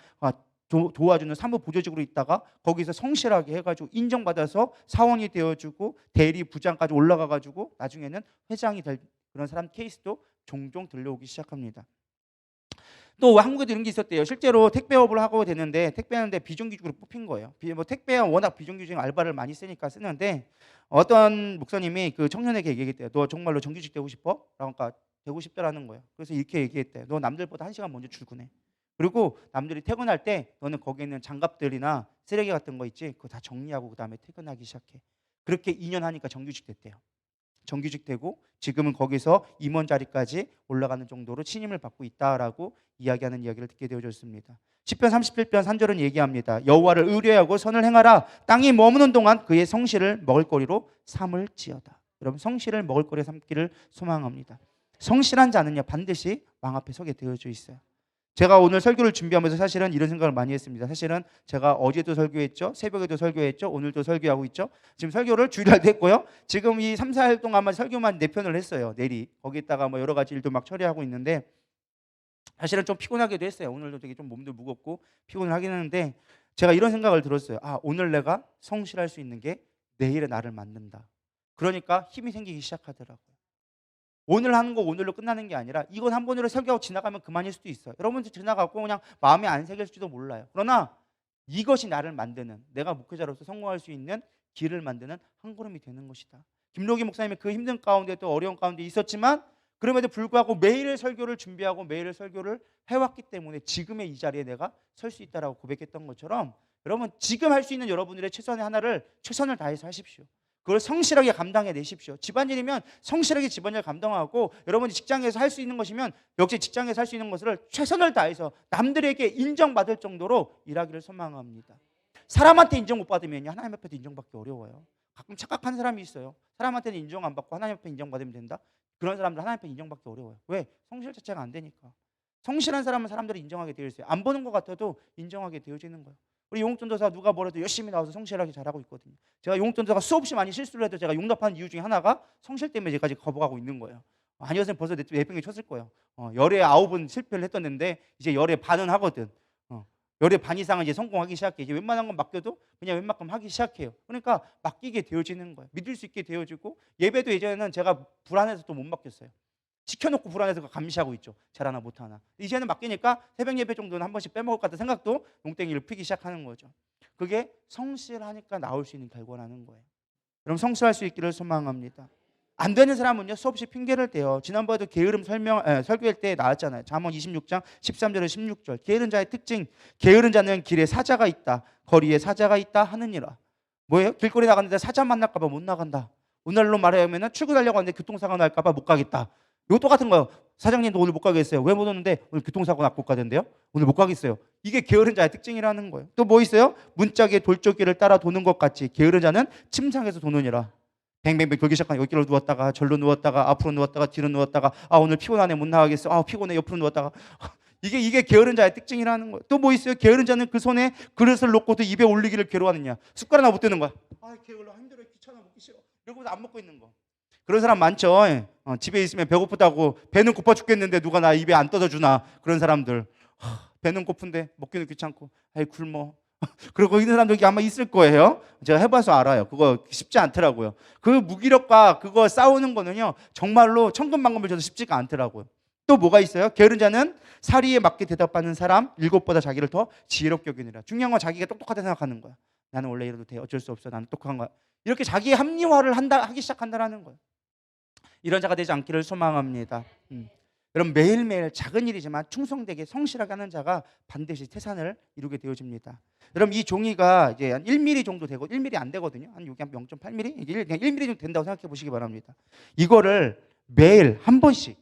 도와주는 사무 보조직으로 있다가 거기서 성실하게 해가지고 인정받아서 사원이 되어주고 대리 부장까지 올라가가지고 나중에는 회장이 될 그런 사람 케이스도 종종 들려오기 시작합니다. 또 한국에도 이런 게 있었대요. 실제로 택배업을 하고 되는데 택배하는데 비정규직으로 뽑힌 거예요. 택배는 워낙 비정규직 알바를 많이 쓰는데 어떤 목사님이 그 청년에게 얘기했대요. 너 정말로 정규직 되고 싶어? 그러니까 되고 싶다라는 거예요. 그래서 이렇게 얘기했대요. 너 남들보다 1시간 먼저 출근해. 그리고 남들이 퇴근할 때 너는 거기에 있는 장갑들이나 쓰레기 같은 거 있지? 그거 다 정리하고 그 다음에 퇴근하기 시작해. 그렇게 2년 하니까 정규직 됐대요. 정규직 되고 지금은 거기서 임원 자리까지 올라가는 정도로 신임을 받고 있다라고 이야기하는 이야기를 듣게 되어졌습니다. 시편 37편 3절은 얘기합니다. 여호와를 의뢰하고 선을 행하라. 땅이 머무는 동안 그의 성실을 먹을거리로 삼을지어다. 여러분 성실을 먹을거리로 삼기를 소망합니다. 성실한 자는요 반드시 왕 앞에 서게 되어져 있어요. 제가 오늘 설교를 준비하면서 사실은 이런 생각을 많이 했습니다. 사실은 제가 어제도 설교했죠. 새벽에도 설교했죠. 오늘도 설교하고 있죠. 지금 설교를 주일날도 했고요. 지금 이 3, 4일 동안만 설교만 4편을 했어요. 내리. 거기에다가 뭐 여러 가지 일도 막 처리하고 있는데 사실은 좀 피곤하기도 했어요. 오늘도 되게 좀 몸도 무겁고 피곤을 하긴 하는데 제가 이런 생각을 들었어요. 오늘 내가 성실할 수 있는 게 내일의 나를 만든다. 그러니까 힘이 생기기 시작하더라고요. 오늘 하는 거 오늘로 끝나는 게 아니라 이건 한 번으로 설교하고 지나가면 그만일 수도 있어요. 여러분들 지나가고 그냥 마음에 안 새길지도 몰라요. 그러나 이것이 나를 만드는 내가 목회자로서 성공할 수 있는 길을 만드는 한 걸음이 되는 것이다. 김로기 목사님이 그 힘든 가운데 또 어려운 가운데 있었지만 그럼에도 불구하고 매일 설교를 준비하고 매일 설교를 해왔기 때문에 지금의 이 자리에 내가 설 수 있다라고 고백했던 것처럼 여러분 지금 할 수 있는 여러분들의 최선의 하나를 최선을 다해서 하십시오. 그걸 성실하게 감당해 내십시오. 집안일이면 성실하게 집안일 감당하고 여러분이 직장에서 할 수 있는 것이면 역시 직장에서 할 수 있는 것을 최선을 다해서 남들에게 인정받을 정도로 일하기를 소망합니다. 사람한테 인정 못 받으면 하나님 앞에도 인정받기 어려워요. 가끔 착각한 사람이 있어요. 사람한테는 인정 안 받고 하나님 앞에 인정받으면 된다. 그런 사람들 하나님 앞에 인정받기 어려워요. 왜? 성실 자체가 안 되니까. 성실한 사람은 사람들이 인정하게 되어 있어요. 안 보는 것 같아도 인정하게 되어지는 거예요. 우리 용전도사 누가 뭐래도 열심히 나와서 성실하게 잘하고 있거든요. 제가 용전도사가 수없이 많이 실수를 해도 제가 용납하는 이유 중에 하나가 성실 때문에 제가 지금 거부하고 있는 거예요. 아니 선생님 벌써 내병이 쳤을 거예요. 열에 9은 실패를 했었는데 이제 열에 반은 하거든. 열의 반 이상은 이제 성공하기 시작해. 이제 웬만한 건 맡겨도 그냥 웬만큼 하기 시작해요. 그러니까 맡기게 되어지는 거예요. 믿을 수 있게 되어지고 예배도 예전에는 제가 불안해서 또 못 맡겼어요. 시켜놓고 불안해서 감시하고 있죠. 잘하나 못하나. 이제는 맡기니까 새벽 예배 정도는 한 번씩 빼먹을 것 같은 생각도 농땡이를 피기 시작하는 거죠. 그게 성실하니까 나올 수 있는 결과라는 거예요. 여러분 성실할 수 있기를 소망합니다. 안 되는 사람은요 수없이 핑계를 대요. 지난번에도 게으름 설교할 때 나왔잖아요. 잠언 26장 13절에 16절. 게으른 자의 특징, 게으른 자는 길에 사자가 있다, 거리에 사자가 있다 하느니라. 뭐예요? 길거리 나갔는데 사자 만날까 봐 못 나간다. 오늘로 말하면 출근하려고 하는데 교통사고 날까 봐 못 가겠다. 이거 똑같은 거예요. 사장님도 오늘 못 가겠어요. 왜 못 오는데? 오늘 교통사고 났고 가던데요. 오늘 못 가겠어요. 이게 게으른 자의 특징이라는 거예요. 또 뭐 있어요? 문짝에 돌적기를 따라 도는 것 같이 게으른 자는 침상에서 도느니라. 뱅뱅뱅 돌기 시작하니 여기로 누웠다가 절로 누웠다가 앞으로 누웠다가 뒤로 누웠다가 오늘 피곤하네 못 나가겠어. 피곤해 옆으로 누웠다가 이게 게으른 자의 특징이라는 거예요. 또 뭐 있어요? 게으른 자는 그 손에 그릇을 놓고도 입에 올리기를 괴로워하느냐. 숟가락 하나 못 드는 거야. 게을러 힘들어 귀찮아 먹기 싫어. 이러고도 안 먹고 있는 거. 그런 사람 많죠. 집에 있으면 배고프다고 배는 고파 죽겠는데 누가 나 입에 안 떠서 주나. 그런 사람들. 배는 고픈데 먹기는 귀찮고 굶어. 그리고 있는 사람들이 아마 있을 거예요. 제가 해봐서 알아요. 그거 쉽지 않더라고요. 그 무기력과 그거 싸우는 거는요 정말로 천군만고를 줘도 쉽지가 않더라고요. 또 뭐가 있어요? 게으른 자는 사리에 맞게 대답하는 사람 일곱보다 자기를 더 지혜롭게 여기느라. 중요한 건 자기가 똑똑하다 생각하는 거야. 나는 원래 이래도 돼. 어쩔 수 없어. 나는 똑똑한 거야. 이렇게 자기 합리화를 하기 시작한다는 거예요. 이런 자가 되지 않기를 소망합니다. 여러분 매일매일 작은 일이지만 충성되게 성실하게 하는 자가 반드시 태산을 이루게 되어집니다. 여러분 이 종이가 이제 한 1mm 정도 되고 1mm 안 되거든요. 한 여기 한 0.8mm, 그냥 1mm 정도 된다고 생각해 보시기 바랍니다. 이거를 매일 한 번씩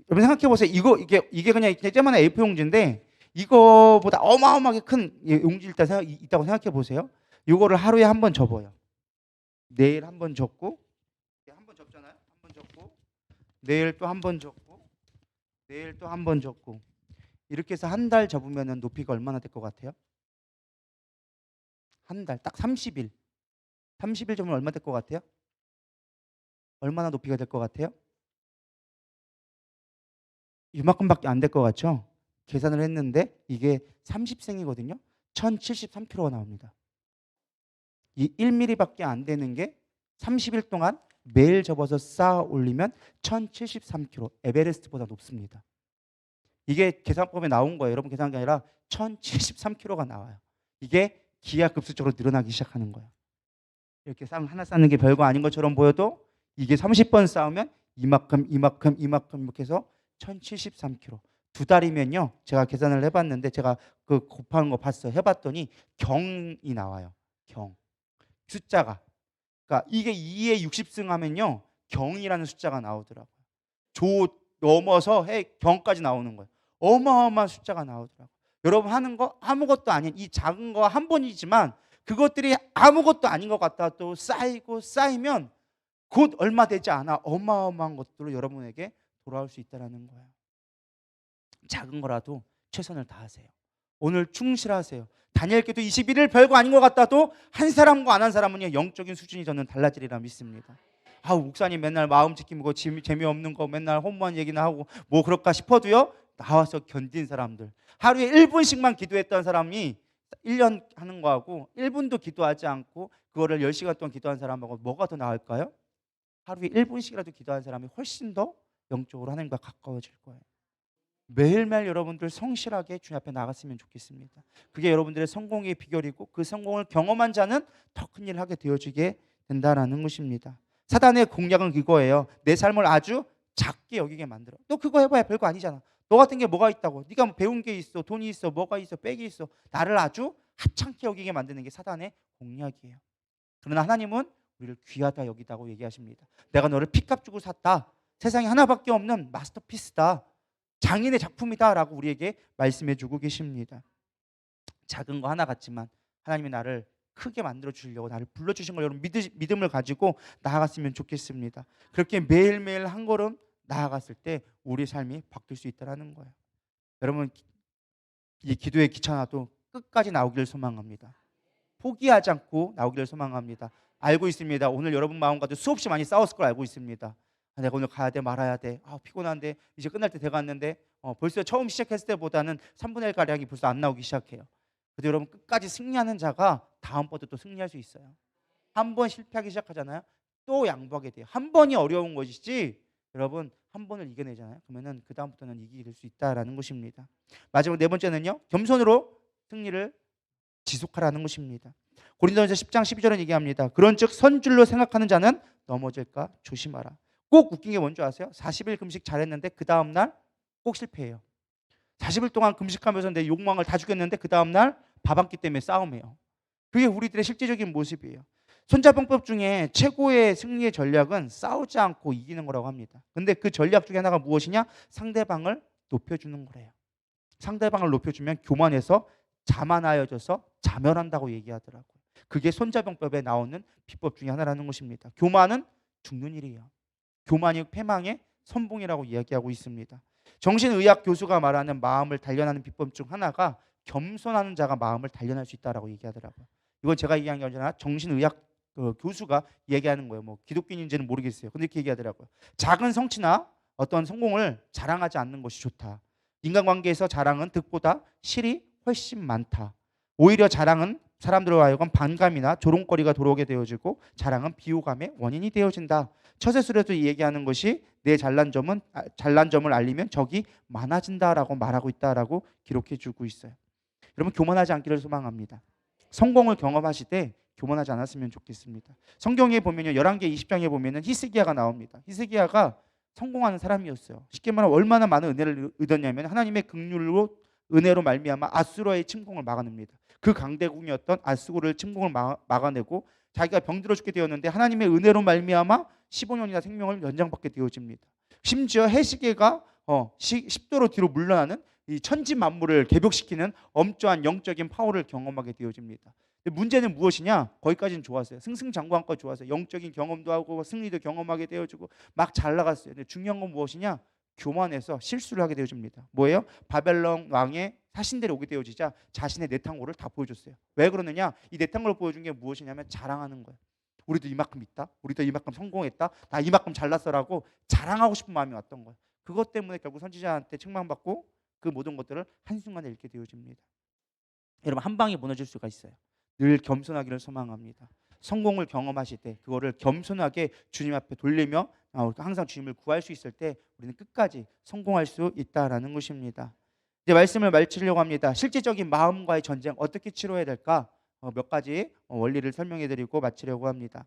여러분 생각해 보세요. 이게 그냥 쬐만한 A4 용지인데 이거보다 어마어마하게 큰 용지 있다고 생각해 보세요. 이거를 하루에 한 번 접어요. 내일 한 번 접고 한 번 접잖아요. 한 번 접고 내일 또 한 번 접고 내일 또 한 번 접고 이렇게 해서 한 달 접으면 높이가 얼마나 될 것 같아요? 한 달 딱 30일 30일 접으면 얼마 될 것 같아요? 얼마나 높이가 될 것 같아요? 이만큼밖에 안 될 것 같죠? 계산을 했는데 이게 30생이거든요. 1073kg가 나옵니다. 이 1mm밖에 안 되는 게 30일 동안 매일 접어서 쌓아 올리면 1073kg, 에베레스트보다 높습니다. 이게 계산법에 나온 거예요. 여러분 계산한 게 아니라 1073kg가 나와요. 이게 기하급수적으로 늘어나기 시작하는 거예요. 이렇게 하나 쌓는 게 별거 아닌 것처럼 보여도 이게 30번 쌓으면 이만큼 이렇게 해서 1073kg. 2달이면요. 제가 계산을 해봤는데 제가 그 곱하는 거 봤어요. 해봤더니 경이 나와요. 경. 숫자가. 그러니까 이게 2에 60승 하면요. 경이라는 숫자가 나오더라고요. 조 넘어서 경까지 나오는 거예요. 어마어마한 숫자가 나오더라고요. 여러분 하는 거 아무것도 아닌 이 작은 거 한 번이지만 그것들이 아무것도 아닌 것 같다 또 쌓이고 쌓이면 곧 얼마 되지 않아 어마어마한 것들로 여러분에게 돌아올 수 있다는 거예요. 작은 거라도 최선을 다하세요. 오늘 충실하세요. 다니엘께도 21일 별거 아닌 것 같아도 한 사람과 안 한 사람은 영적인 수준이 저는 달라지리라 믿습니다. 목사님 맨날 마음 지키고 재미없는 거 맨날 허무한 얘기나 하고 뭐 그럴까 싶어도요. 나와서 견딘 사람들. 하루에 1분씩만 기도했던 사람이 1년 하는 거하고 1분도 기도하지 않고 그거를 10시간 동안 기도한 사람하고 뭐가 더 나을까요? 하루에 1분씩이라도 기도한 사람이 훨씬 더 영적으로 하나님과 가까워질 거예요. 매일매일 여러분들 성실하게 주님 앞에 나갔으면 좋겠습니다. 그게 여러분들의 성공의 비결이고 그 성공을 경험한 자는 더 큰 일을 하게 되어지게 된다라는 것입니다. 사단의 공략은 그거예요. 내 삶을 아주 작게 여기게 만들어. 너 그거 해봐야 별거 아니잖아. 너 같은 게 뭐가 있다고. 네가 뭐 배운 게 있어, 돈이 있어, 뭐가 있어, 백이 있어. 나를 아주 하찮게 여기게 만드는 게 사단의 공략이에요. 그러나 하나님은 우리를 귀하다 여기다고 얘기하십니다. 내가 너를 피값 주고 샀다. 세상에 하나밖에 없는 마스터피스다. 장인의 작품이다라고 우리에게 말씀해 주고 계십니다. 작은 거 하나 같지만 하나님이 나를 크게 만들어 주시려고 나를 불러 주신 걸 여러분 믿음을 가지고 나아갔으면 좋겠습니다. 그렇게 매일매일 한 걸음 나아갔을 때 우리 삶이 바뀔 수 있다라는 거예요. 여러분 이 기도에 귀찮아도 끝까지 나오기를 소망합니다. 포기하지 않고 나오기를 소망합니다. 알고 있습니다. 오늘 여러분 마음과도 수없이 많이 싸웠을 걸 알고 있습니다. 내가 오늘 가야 돼 말아야 돼. 피곤한데 이제 끝날 때 돼갔는데 벌써 처음 시작했을 때보다는 3분의 1가량이 벌써 안 나오기 시작해요. 그래도 여러분 끝까지 승리하는 자가 다음번도 또 승리할 수 있어요. 한 번 실패하기 시작하잖아요. 또 양보하게 돼요. 한 번이 어려운 것이지 여러분 한 번을 이겨내잖아요. 그러면은 그 다음부터는 이기게 될 수 있다라는 것입니다. 마지막 네 번째는요. 겸손으로 승리를 지속하라는 것입니다. 고린도전서 10장 12절은 얘기합니다. 그런즉 선줄로 생각하는 자는 넘어질까 조심하라. 꼭 웃긴 게 뭔지 아세요? 40일 금식 잘했는데 그 다음 날 꼭 실패해요. 40일 동안 금식하면서 내 욕망을 다 죽였는데 그 다음 날 밥 한 끼 때문에 싸움해요. 그게 우리들의 실제적인 모습이에요. 손자병법 중에 최고의 승리의 전략은 싸우지 않고 이기는 거라고 합니다. 근데 그 전략 중에 하나가 무엇이냐? 상대방을 높여주는 거래요. 상대방을 높여주면 교만해서 자만하여져서 자멸한다고 얘기하더라고요. 그게 손자병법에 나오는 비법 중에 하나라는 것입니다. 교만은 죽는 일이에요. 교만이 패망의 선봉이라고 이야기하고 있습니다. 정신의학 교수가 말하는 마음을 단련하는 비법 중 하나가 겸손하는 자가 마음을 단련할 수 있다라고 얘기하더라고요. 이건 제가 얘기한 게 아니라 정신의학 교수가 얘기하는 거예요. 뭐 기독교인인지는 모르겠어요. 근데 이렇게 얘기하더라고요. 작은 성취나 어떤 성공을 자랑하지 않는 것이 좋다. 인간관계에서 자랑은 득보다 실이 훨씬 많다. 오히려 자랑은 사람들로 하여금 반감이나 조롱거리가 들어오게 되어지고 자랑은 비호감의 원인이 되어진다. 처세술에도 얘기하는 것이 내 잘난 점을 알리면 적이 많아진다라고 말하고 있다라고 기록해주고 있어요. 여러분 교만하지 않기를 소망합니다. 성공을 경험하실 때 교만하지 않았으면 좋겠습니다. 성경에 보면요, 11개 20장에 보면은 히스기야가 나옵니다. 히스기야가 성공하는 사람이었어요. 쉽게 말하면 얼마나 많은 은혜를 얻었냐면 하나님의 긍휼로 은혜로 말미암아 아수르의 침공을 막아냅니다. 그 강대국이었던 아수르의 침공을 막아내고 자기가 병들어 죽게 되었는데 하나님의 은혜로 말미암아 15년이나 생명을 연장받게 되어집니다. 심지어 해시계가 10도로 뒤로 물러나는 이 천지 만물을 개벽시키는 엄청난 영적인 파워를 경험하게 되어집니다. 문제는 무엇이냐? 거기까지는 좋았어요. 승승장구한까지 좋았어요. 영적인 경험도 하고 승리도 경험하게 되어지고 막 잘 나갔어요. 근데 중요한 건 무엇이냐? 교만해서 실수를 하게 되어집니다. 뭐예요? 바벨론 왕의 사신들이 오게 되어지자 자신의 내탕고를 다 보여줬어요. 왜 그러느냐? 이 내탕고를 보여준 게 무엇이냐면 자랑하는 거예요. 우리도 이만큼 있다. 우리도 이만큼 성공했다. 나 이만큼 잘났어라고 자랑하고 싶은 마음이 왔던 거예요. 그것 때문에 결국 선지자한테 책망받고 그 모든 것들을 한순간에 잃게 되어집니다. 여러분 한 방에 무너질 수가 있어요. 늘 겸손하기를 소망합니다. 성공을 경험하실 때 그거를 겸손하게 주님 앞에 돌리며 항상 주님을 구할 수 있을 때 우리는 끝까지 성공할 수 있다라는 것입니다. 이제 말씀을 마치려고 합니다. 실제적인 마음과의 전쟁 어떻게 치러야 될까? 몇 가지 원리를 설명해 드리고 마치려고 합니다.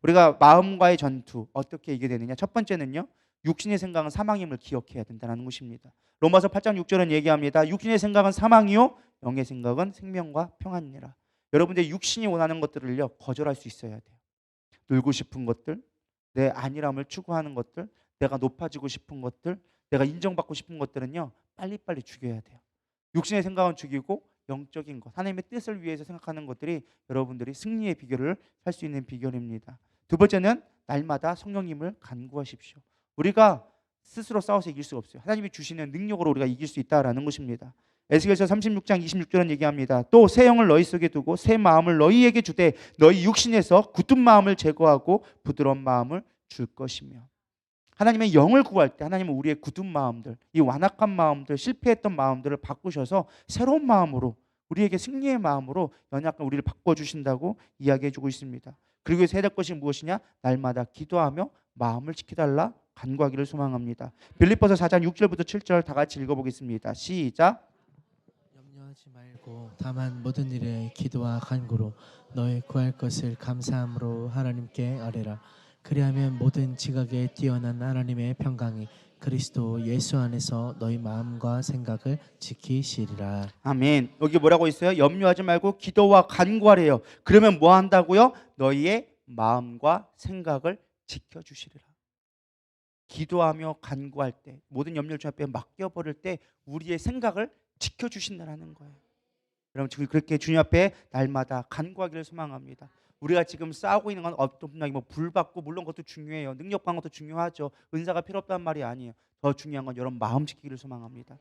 우리가 마음과의 전투 어떻게 이기게 되느냐? 첫 번째는요. 육신의 생각은 사망임을 기억해야 된다는 것입니다. 로마서 8장 6절은 얘기합니다. 육신의 생각은 사망이요 영의 생각은 생명과 평안이니라. 여러분들 육신이 원하는 것들을요 거절할 수 있어야 돼요. 놀고 싶은 것들, 내 안일함을 추구하는 것들, 내가 높아지고 싶은 것들, 내가 인정받고 싶은 것들은요 빨리빨리 죽여야 돼요. 육신의 생각은 죽이고 영적인 것, 하나님의 뜻을 위해서 생각하는 것들이 여러분들이 승리의 비결을 할 수 있는 비결입니다. 두 번째는 날마다 성령님을 간구하십시오. 우리가 스스로 싸워서 이길 수 없어요. 하나님이 주시는 능력으로 우리가 이길 수 있다라는 것입니다. 에스겔서 36장 26절은 얘기합니다. 또 새 영을 너희 속에 두고 새 마음을 너희에게 주되 너희 육신에서 굳은 마음을 제거하고 부드러운 마음을 줄 것이며. 하나님의 영을 구할 때 하나님은 우리의 굳은 마음들, 이 완악한 마음들, 실패했던 마음들을 바꾸셔서 새로운 마음으로 우리에게 승리의 마음으로 연약한 우리를 바꿔주신다고 이야기해주고 있습니다. 그리고 해야 될 것이 무엇이냐? 날마다 기도하며 마음을 지켜달라 간구하기를 소망합니다. 빌립보서 4장 6절부터 7절 다 같이 읽어보겠습니다. 시작. 염려하지 말고 다만 모든 일에 기도와 간구로 너의 구할 것을 감사함으로 하나님께 아뢰라. 그리하면 모든 지각에 뛰어난 하나님의 평강이 그리스도 예수 안에서 너희 마음과 생각을 지키시리라. 아멘. 여기 뭐라고 있어요? 염려하지 말고 기도와 간구하래요. 그러면 뭐 한다고요? 너희의 마음과 생각을 지켜주시리라. 기도하며 간구할 때, 모든 염려를 주 앞에 맡겨버릴 때 우리의 생각을 지켜주신다는 거예요. 여러분, 그렇게 주님 앞에 날마다 간구하기를 소망합니다. 우리가 지금 싸우고 있는 건 어떤 불 받고, 물론 그것도 중요해요. 능력 받는 것도 중요하죠. 은사가 필요 없다는 말이 아니에요. 더 중요한 건 여러분 마음 지키기를 소망합니다.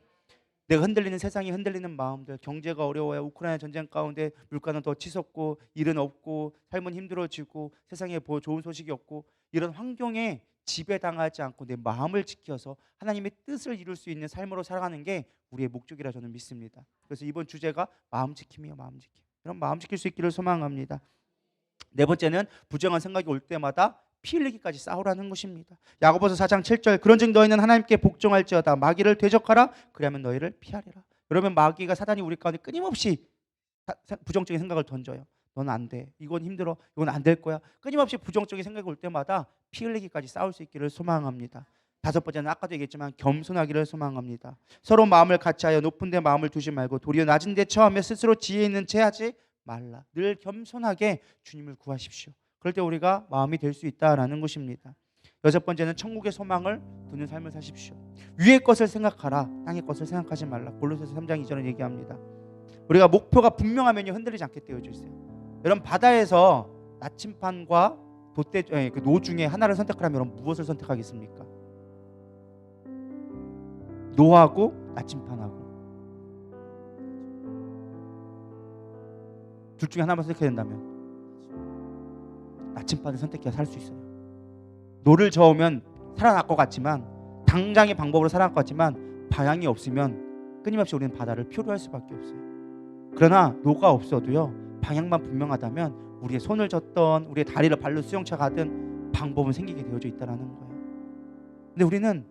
내가 흔들리는, 세상이 흔들리는 마음들, 경제가 어려워요. 우크라이나 전쟁 가운데 물가는 더 치솟고, 일은 없고, 삶은 힘들어지고, 세상에 좋은 소식이 없고, 이런 환경에 지배당하지 않고 내 마음을 지켜서 하나님의 뜻을 이룰 수 있는 삶으로 살아가는 게 우리의 목적이라 저는 믿습니다. 그래서 이번 주제가 마음 지킴이에요. 마음 지킴. 그럼 마음 지킬 수 있기를 소망합니다. 네 번째는 부정한 생각이 올 때마다 피 흘리기까지 싸우라는 것입니다. 야고보서 4장 7절 그런즉 너희는 하나님께 복종할지어다 마귀를 대적하라 그리하면 너희를 피하리라. 그러면 마귀가, 사단이 우리 가운데 끊임없이 부정적인 생각을 던져요. 넌 안 돼. 이건 힘들어. 이건 안 될 거야. 끊임없이 부정적인 생각이 올 때마다 피 흘리기까지 싸울 수 있기를 소망합니다. 다섯 번째는 아까도 얘기했지만 겸손하기를 소망합니다. 서로 마음을 같이하여 높은 데 마음을 두지 말고 도리어 낮은 데 처하며 스스로 지혜 있는 채 하지 말라. 늘 겸손하게 주님을 구하십시오. 그럴 때 우리가 마음이 될 수 있다라는 것입니다. 여섯 번째는 천국의 소망을 두는 삶을 사십시오. 위의 것을 생각하라. 땅의 것을 생각하지 말라. 골로새서 3장 2절은 얘기합니다. 우리가 목표가 분명하면요 흔들리지 않게 되어져 있어요. 여러분, 바다에서 나침판과 노 중에 하나를 선택하라면 여러분 무엇을 선택하겠습니까? 노하고 나침판하고 둘 중에 하나만 선택해야 된다면 나침판을 선택해야 살 수 있어요. 노를 저으면 살아날 것 같지만, 당장의 방법으로 살아날 것 같지만 방향이 없으면 끊임없이 우리는 바다를 표류할 수밖에 없어요. 그러나 노가 없어도요 방향만 분명하다면 우리의 손을 젓던, 우리의 다리를 발로 수영차 가든 방법은 생기게 되어져 있다는 거예요. 근데 우리는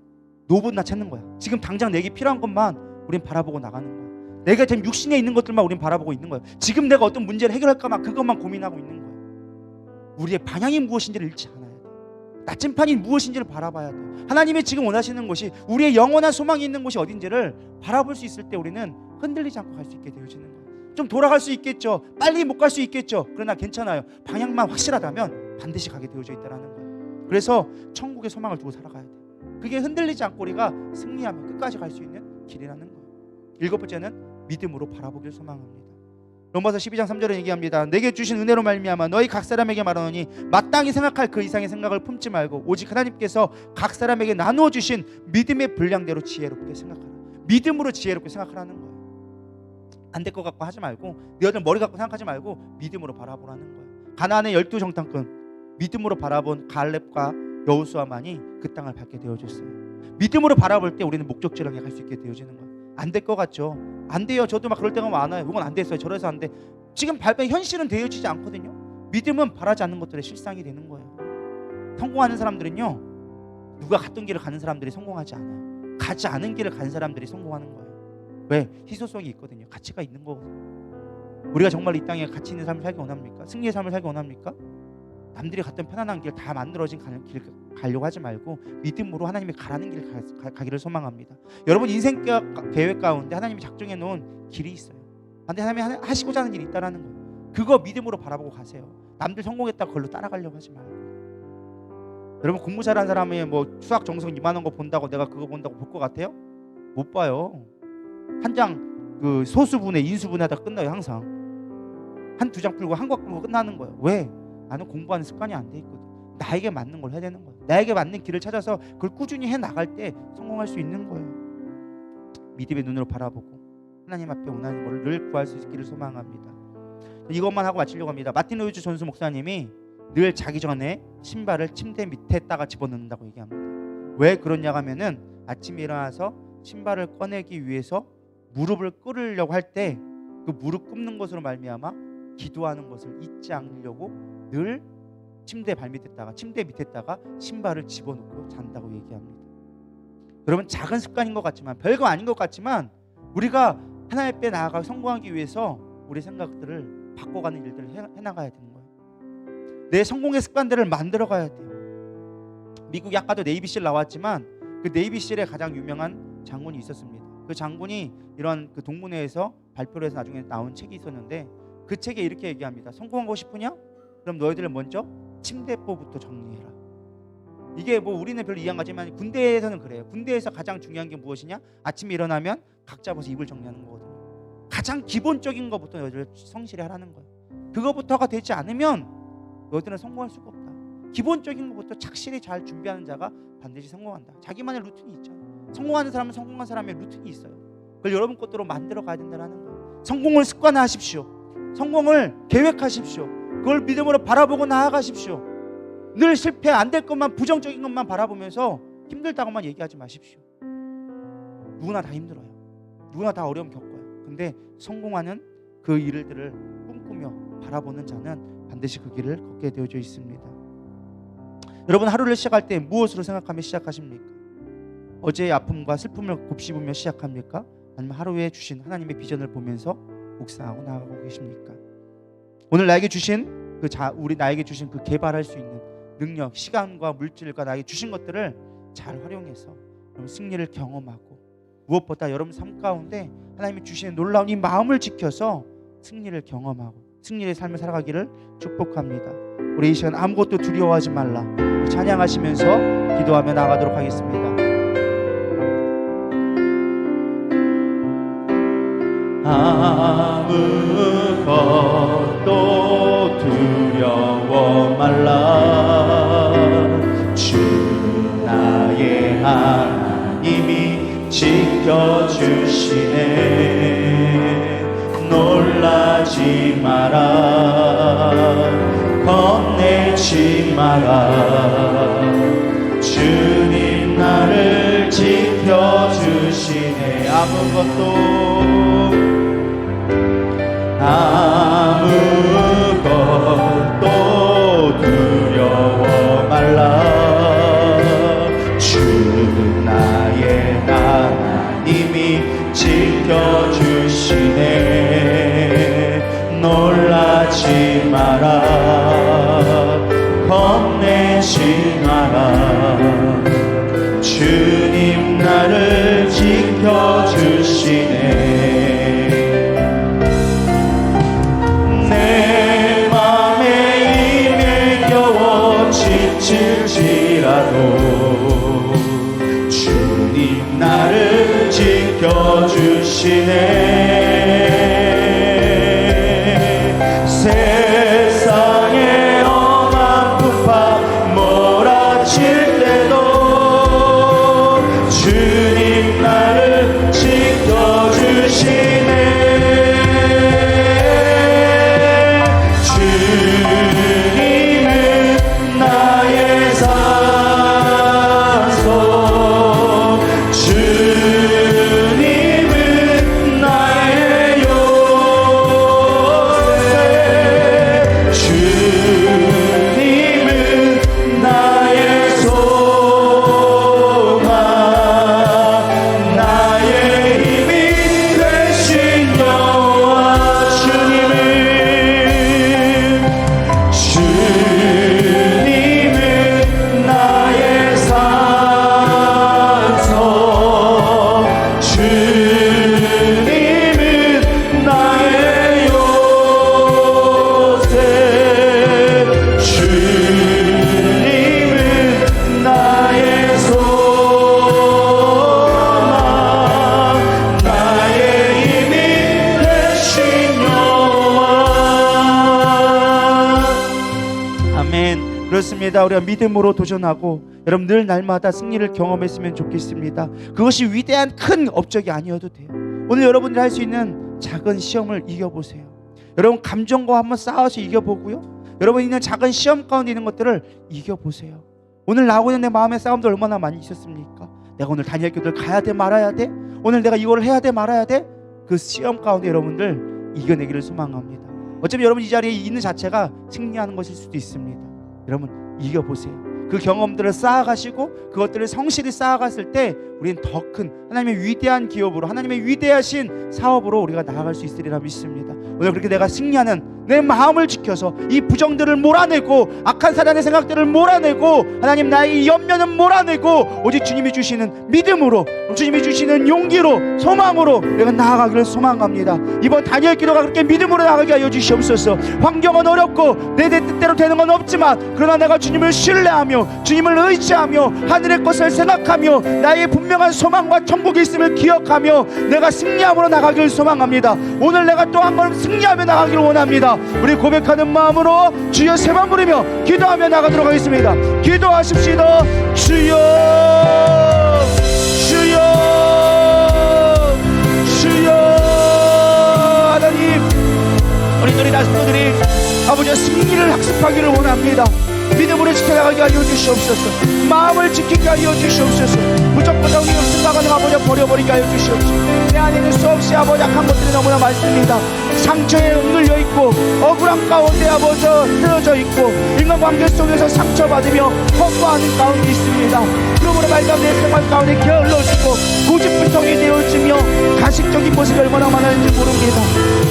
노보다 찾는 거야. 지금 당장 내게 필요한 것만 우린 바라보고 나가는 거야. 내가 지금 육신에 있는 것들만 우린 바라보고 있는 거예요. 지금 내가 어떤 문제를 해결할까만 그것만 고민하고 있는 거예요. 우리의 방향이 무엇인지를 잃지 않아야 돼요. 나침판이 무엇인지를 바라봐야 돼요. 하나님이 지금 원하시는 것이, 우리의 영원한 소망이 있는 곳이 어딘지를 바라볼 수 있을 때 우리는 흔들리지 않고 갈 수 있게 되어지는 거예요. 좀 돌아갈 수 있겠죠. 빨리 못 갈 수 있겠죠. 그러나 괜찮아요. 방향만 확실하다면 반드시 가게 되어져 있다는 거예요. 그래서 천국의 소망을 두고 살아가야 돼요. 그게 흔들리지 않고 우리가 승리하면 끝까지 갈 수 있는 길이라는 거예요. 일곱 번째는 믿음으로 바라보길 소망합니다. 로마서 12장 3절에 얘기합니다. 내게 주신 은혜로 말미암아 너희 각 사람에게 말하노니 마땅히 생각할 그 이상의 생각을 품지 말고 오직 하나님께서 각 사람에게 나누어 주신 믿음의 분량대로 지혜롭게 생각하라. 믿음으로 지혜롭게 생각하라는 거예요. 안 될 것 같고 하지 말고, 너희들 머리 갖고 생각하지 말고 믿음으로 바라보라는 거예요. 가나안의 12정탐꾼 믿음으로 바라본 갈렙과 여호수아만이 그 땅을 밟게 되어졌어요. 믿음으로 바라볼 때 우리는 목적지를 향해 갈 수 있게 되어지는 거예요. 안 될 것 같죠? 안 돼요. 저도 막 그럴 때가 많아요. 이건 안 됐어요. 저래서 안 돼. 지금 밟은 현실은 되어지지 않거든요. 믿음은 바라지 않는 것들의 실상이 되는 거예요. 성공하는 사람들은요 누가 갔던 길을 가는 사람들이 성공하지 않아요. 가지 않은 길을 간 사람들이 성공하는 거예요. 왜? 희소성이 있거든요. 가치가 있는 거거든요. 우리가 정말 이 땅에 가치 있는 삶을 살기 원합니까? 승리의 삶을 살기 원합니까? 남들이 갔던 편안한 길, 다 만들어진 길 가려고 하지 말고 믿음으로 하나님이 가라는 길 가기를 소망합니다. 여러분 인생 계획 가운데 하나님이 작정해 놓은 길이 있어요. 근데 하나님이 하시고자 하는 일이 있다라는 거예요. 그거 믿음으로 바라보고 가세요. 남들 성공했다고 그걸로 따라가려고 하지 말고. 여러분 공부 잘하는 사람이 뭐 수학 정성 이만한 거 본다고 내가 그거 본다고 볼 것 같아요? 못 봐요. 한 장 그 소수분해 인수분해하다 끝나요. 항상 한 두 장 풀고 한 과 풀고 끝나는 거예요. 왜? 나는 공부하는 습관이 안 돼 있거든. 나에게 맞는 걸 해야 되는 거예요. 나에게 맞는 길을 찾아서 그걸 꾸준히 해 나갈 때 성공할 수 있는 거예요. 믿음의 눈으로 바라보고 하나님 앞에 원하는 것을 늘 구할 수 있기를 소망합니다. 이것만 하고 마치려고 합니다. 마틴 로이즈 존스 목사님이 늘 자기 전에 신발을 침대 밑에다가 집어넣는다고 얘기합니다. 왜 그러냐 하면은 아침에 일어나서 신발을 꺼내기 위해서 무릎을 꿇으려고 할 때 그 무릎 꿇는 것으로 말미암아 기도하는 것을 잊지 않으려고 늘 침대 밑에다가 신발을 집어넣고 잔다고 얘기합니다. 여러분, 작은 습관인 것 같지만, 별거 아닌 것 같지만, 우리가 하나님 앞에 나아가 성공하기 위해서 우리 생각들을 바꿔가는 일들을 해나가야 되는 거예요. 내 성공의 습관들을 만들어가야 돼요. 미국이 아까도 네이비실 나왔지만 그 네이비실에 가장 유명한 장군이 있었습니다. 그 장군이 이런 그 동문회에서 발표를 해서 나중에 나온 책이 있었는데, 그 책에 이렇게 얘기합니다. 성공하고 싶으냐? 그럼 너희들은 먼저 침대포부터 정리해라. 이게 뭐 우리는 별로 이해 안 가지만 군대에서는 그래요. 군대에서 가장 중요한 게 무엇이냐? 아침에 일어나면 각 잡아서 이불 정리하는 거거든요. 가장 기본적인 것부터 너희들 성실히 하라는 거예요. 그거부터가 되지 않으면 너희들은 성공할 수가 없다. 기본적인 것부터 착실히 잘 준비하는 자가 반드시 성공한다. 자기만의 루틴이 있잖아. 성공하는 사람은 성공한 사람의 루틴이 있어요. 그걸 여러분 것대로 만들어 가야 된다는 거예요. 성공을 습관화하십시오. 성공을 계획하십시오. 그걸 믿음으로 바라보고 나아가십시오. 늘 실패 안 될 것만, 부정적인 것만 바라보면서 힘들다고만 얘기하지 마십시오. 누구나 다 힘들어요. 누구나 다 어려움 겪어요. 근데 성공하는 그 일들을 꿈꾸며 바라보는 자는 반드시 그 길을 걷게 되어져 있습니다. 여러분, 하루를 시작할 때 무엇으로 생각하며 시작하십니까? 어제의 아픔과 슬픔을 곱씹으며 시작합니까? 아니면 하루에 주신 하나님의 비전을 보면서 묵상하고 나아가고 계십니까? 오늘 나에게 주신 나에게 주신 그 개발할 수 있는 능력, 시간과 물질과 나에게 주신 것들을 잘 활용해서 여러분 승리를 경험하고, 무엇보다 여러분 삶 가운데 하나님이 주시는 놀라운 이 마음을 지켜서 승리를 경험하고 승리의 삶을 살아가기를 축복합니다. 우리 이 시간 아무것도 두려워하지 말라 찬양하시면서 기도하며 나가도록 하겠습니다. 아무것도 두려워 말라. 주 나의 하나님이 지켜주시네. 놀라지 마라, 겁내지 마라. 주님 나를 지켜주시네. 아무것도 두려워 말라. 주 나의 하나님이 지켜주시네. 놀라지 마라, 겁내지 마라. 주님 나를 지켜주시네. 내 맘에 임에 겨워 지칠지라도 주님 나를 지켜주시네. 세상에 엄한 풍파 몰아칠 때도 주님 나를 지켜주시네. 주님은 나의 산소, 주님은 나의 요새, 주님은 나의 소망, 나의 힘이 되신 여호와. 주님은 나의 산소, 주님은 나의 요새, 주님은 나의 소망, 나의 힘이 되신 여호와. 아멘. 그렇습니다. 우리가 믿음으로 도전하고 여러분 늘 날마다 승리를 경험했으면 좋겠습니다. 그것이 위대한 큰 업적이 아니어도 돼요. 오늘 여러분들이 할 수 있는 작은 시험을 이겨보세요. 여러분 감정과 한번 싸워서 이겨보고요, 여러분 있는 작은 시험 가운데 있는 것들을 이겨보세요. 오늘 나하고 있는 내 마음의 싸움도 얼마나 많이 있었습니까? 내가 오늘 다니엘 교회를 가야 돼 말아야 돼? 오늘 내가 이거를 해야 돼 말아야 돼? 그 시험 가운데 여러분들 이겨내기를 소망합니다. 어차피 여러분 이 자리에 있는 자체가 승리하는 것일 수도 있습니다. 여러분 이겨보세요. 그 경험들을 쌓아가시고 그것들을 성실히 쌓아갔을 때 우리는 더 큰 하나님의 위대한 기업으로, 하나님의 위대하신 사업으로 우리가 나아갈 수 있으리라 믿습니다. 오늘 그렇게 내가 승리하는 내 마음을 지켜서 이 부정들을 몰아내고 악한 사단의 생각들을 몰아내고 하나님 나의 이 염려는 몰아내고 오직 주님이 주시는 믿음으로, 주님이 주시는 용기로, 소망으로 내가 나아가기를 소망합니다. 이번 다니엘 기도가 그렇게 믿음으로 나아가게 하여 주시옵소서. 환경은 어렵고 내 뜻대로 되는 건 없지만 그러나 내가 주님을 신뢰하며 주님을 의지하며 하늘의 것을 생각하며 나의 분명한 소망과 천국이 있음을 기억하며 내가 승리함으로 나가기를 소망합니다. 오늘 내가 또 한 번 승리하며 나가기를 원합니다. 우리 고백하는 마음으로 주여 세 번 부르며 기도하며 나가도록 하겠습니다. 기도하십시다. 주여 주여 주여. 하나님 우리 자신들이 아버지의 승리를 학습하기를 원합니다. 믿음으로 지켜나가게 하여 주시옵소서. 마음을 지키게 하여 주시옵소서. 무조건 정리 없음 나가는 아버지 버려버리게 하여 주시옵소서. 내 안에는 수없이 아버지 악한 것들이 너무나 많습니다. 상처에 흔들려 있고 억울한 가운데 아버지 쓰러져 있고 인간관계 속에서 상처받으며 허구하는 가운데 있습니다. 그러므로 말도 내 생활 가운데 게을러지고 고집불통이 되어지며 가식적인 모습이 얼마나 많았는지 모릅니다.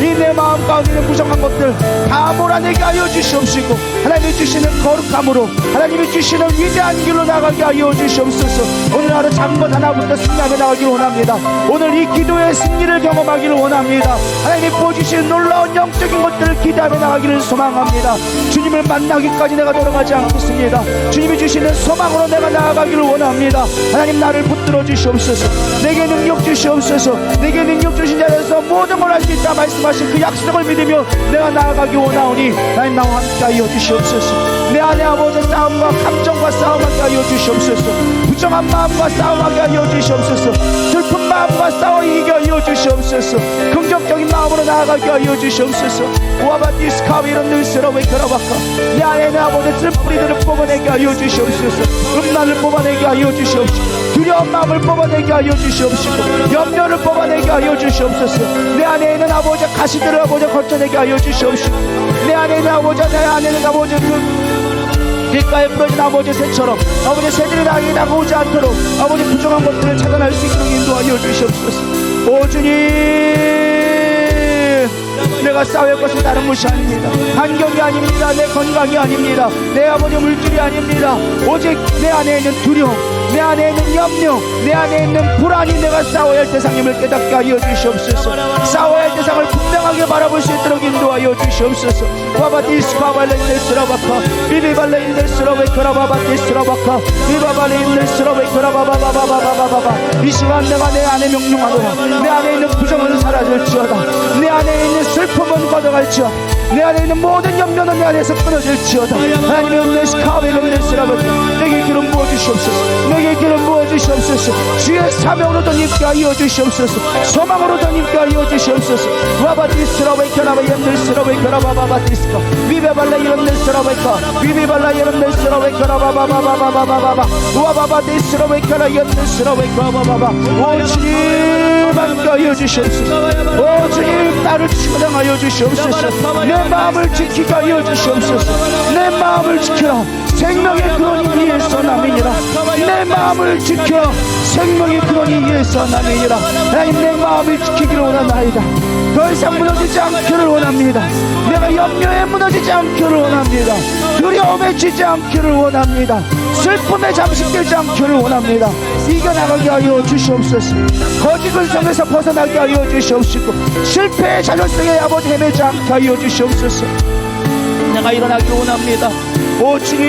이 내 마음 가운데 있는 부정한 것들 다 몰아내게 하여 주시옵시고 하나님이 주시는 거룩함으로 하나님이 주시는 위대한 길로 나가게 하여 주시옵소서. 오늘 하루 작은 것 하나부터 승리하며 나가기를 원합니다. 오늘 이 기도의 승리를 경험하기를 원합니다. 하나님이 보여주신 놀라운 영적인 것들을 기대하며 나가기를 소망합니다. 주님을 만나기까지 내가 돌아가지 않겠습니다. 주님이 주시는 소망으로 내가 나아가기를 원합니다. 하나님 나를 붙들어 주시옵소서. 내게 능력 주시옵소서. 내게 능력 주신 자에서 모든 걸 할 수 있다 말씀하신 그 약속을 믿으며 내가 나아가기 원하오니 하나님 나와 함께 하여 주시옵소서. 내 안에 아버지 싸움과 감정과 싸움하게 하여 주시옵소서. 부정한 마음과 싸움하게 하여 주시옵소서. 슬픈 마음과 싸워 이기게 하여 주시옵소서. 긍정적인 마음으로 나아가게 하여 주시옵소서. 우아바디스카비 이런 늘스러워 걸어박아 내 안에 내 아버지 슬프리들을 뽑아내게 하여 주시옵소서. 음란을 뽑아내게 하여 주시옵소서. 두려운 마음을 뽑아내게 하여 주시옵시고 염려를 뽑아내게 하여 주시옵소서. 내 안에 있는 아버지 가시들을 아버지 걸쳐내게 하여 주시옵시고 내 안에 있는 아버지 내 안에 있는 아버지 길가에 부러진 아버지 새처럼 아버지 새들이 나에게 다가오지 않도록 아버지 부정한 것들을 차단할 수 있도록 인도하여 주시옵소서. 오 주님 내가 싸울 것은 다른 것이 아닙니다. 환경이 아닙니다. 내 건강이 아닙니다. 내 아버지 물질이 아닙니다. 오직 내 안에 있는 두려움, 내 안에 있는 염려, 내 안에 있는 불안이 내가 싸워야 할 대상임을 깨닫게 하여 주시옵소서. 싸워야 할 대상을 분명하게 바라볼 수 있도록 인도하여 주시옵소서. 와바디스카발레인데스라바카 비비발레인데스라베카라바바디스라바카 비바발레인데스라베카라바바바바바바바바. 이 시간 내가 내 안에 명령하노라. 내 안에 있는 부정은 사라질지어다. 내 안에 있는 슬픔은 걷어갈지어다. 내 안에 있는 모든 염려는 내 안에서 끊어질지어다. 하나님의 은혜스카벨레인데스라바카 내게 기름 부어주시옵소서. 내게 기름 부어주시옵소서. 주의 사명으로 덧입게 하여 주시옵소서. 소망으로 덧입게 하여 주시옵소서. 와바디스라베카라바 옌데스라베카라바바바디스카 비베발레 이런데스라베카 비비발라 이런데스라베카라바바바바바바바바 와바바디스라베카라 옌데스라베카바바바. 오 주님 함께 하여 주시옵소서. 오 주님 나를 축원하여 주시옵소서. 내 마음을 지키게 하여 주시옵소서. 내 마음을 지켜 생명의 근원이 위에서 남이니라. 내 마음을 지켜 생명의 근원이 위에서 남이니라. 하나님 내 마음을 지키기를 원하나이다. 더 이상 무너지지 않기를 원합니다. 내가 염려에 무너지지 않기를 원합니다. 두려움에 지지 않기를 원합니다. 슬픔에 잠식되지 않기를 원합니다. 이겨나가게 하여 주시옵소서. 거짓 근성에서 벗어나게 하여 주시옵시고 실패의 자존성에 아버지 헤매지 않게 하여 주시옵소서. 내가 일어나기 원합니다. 오 주님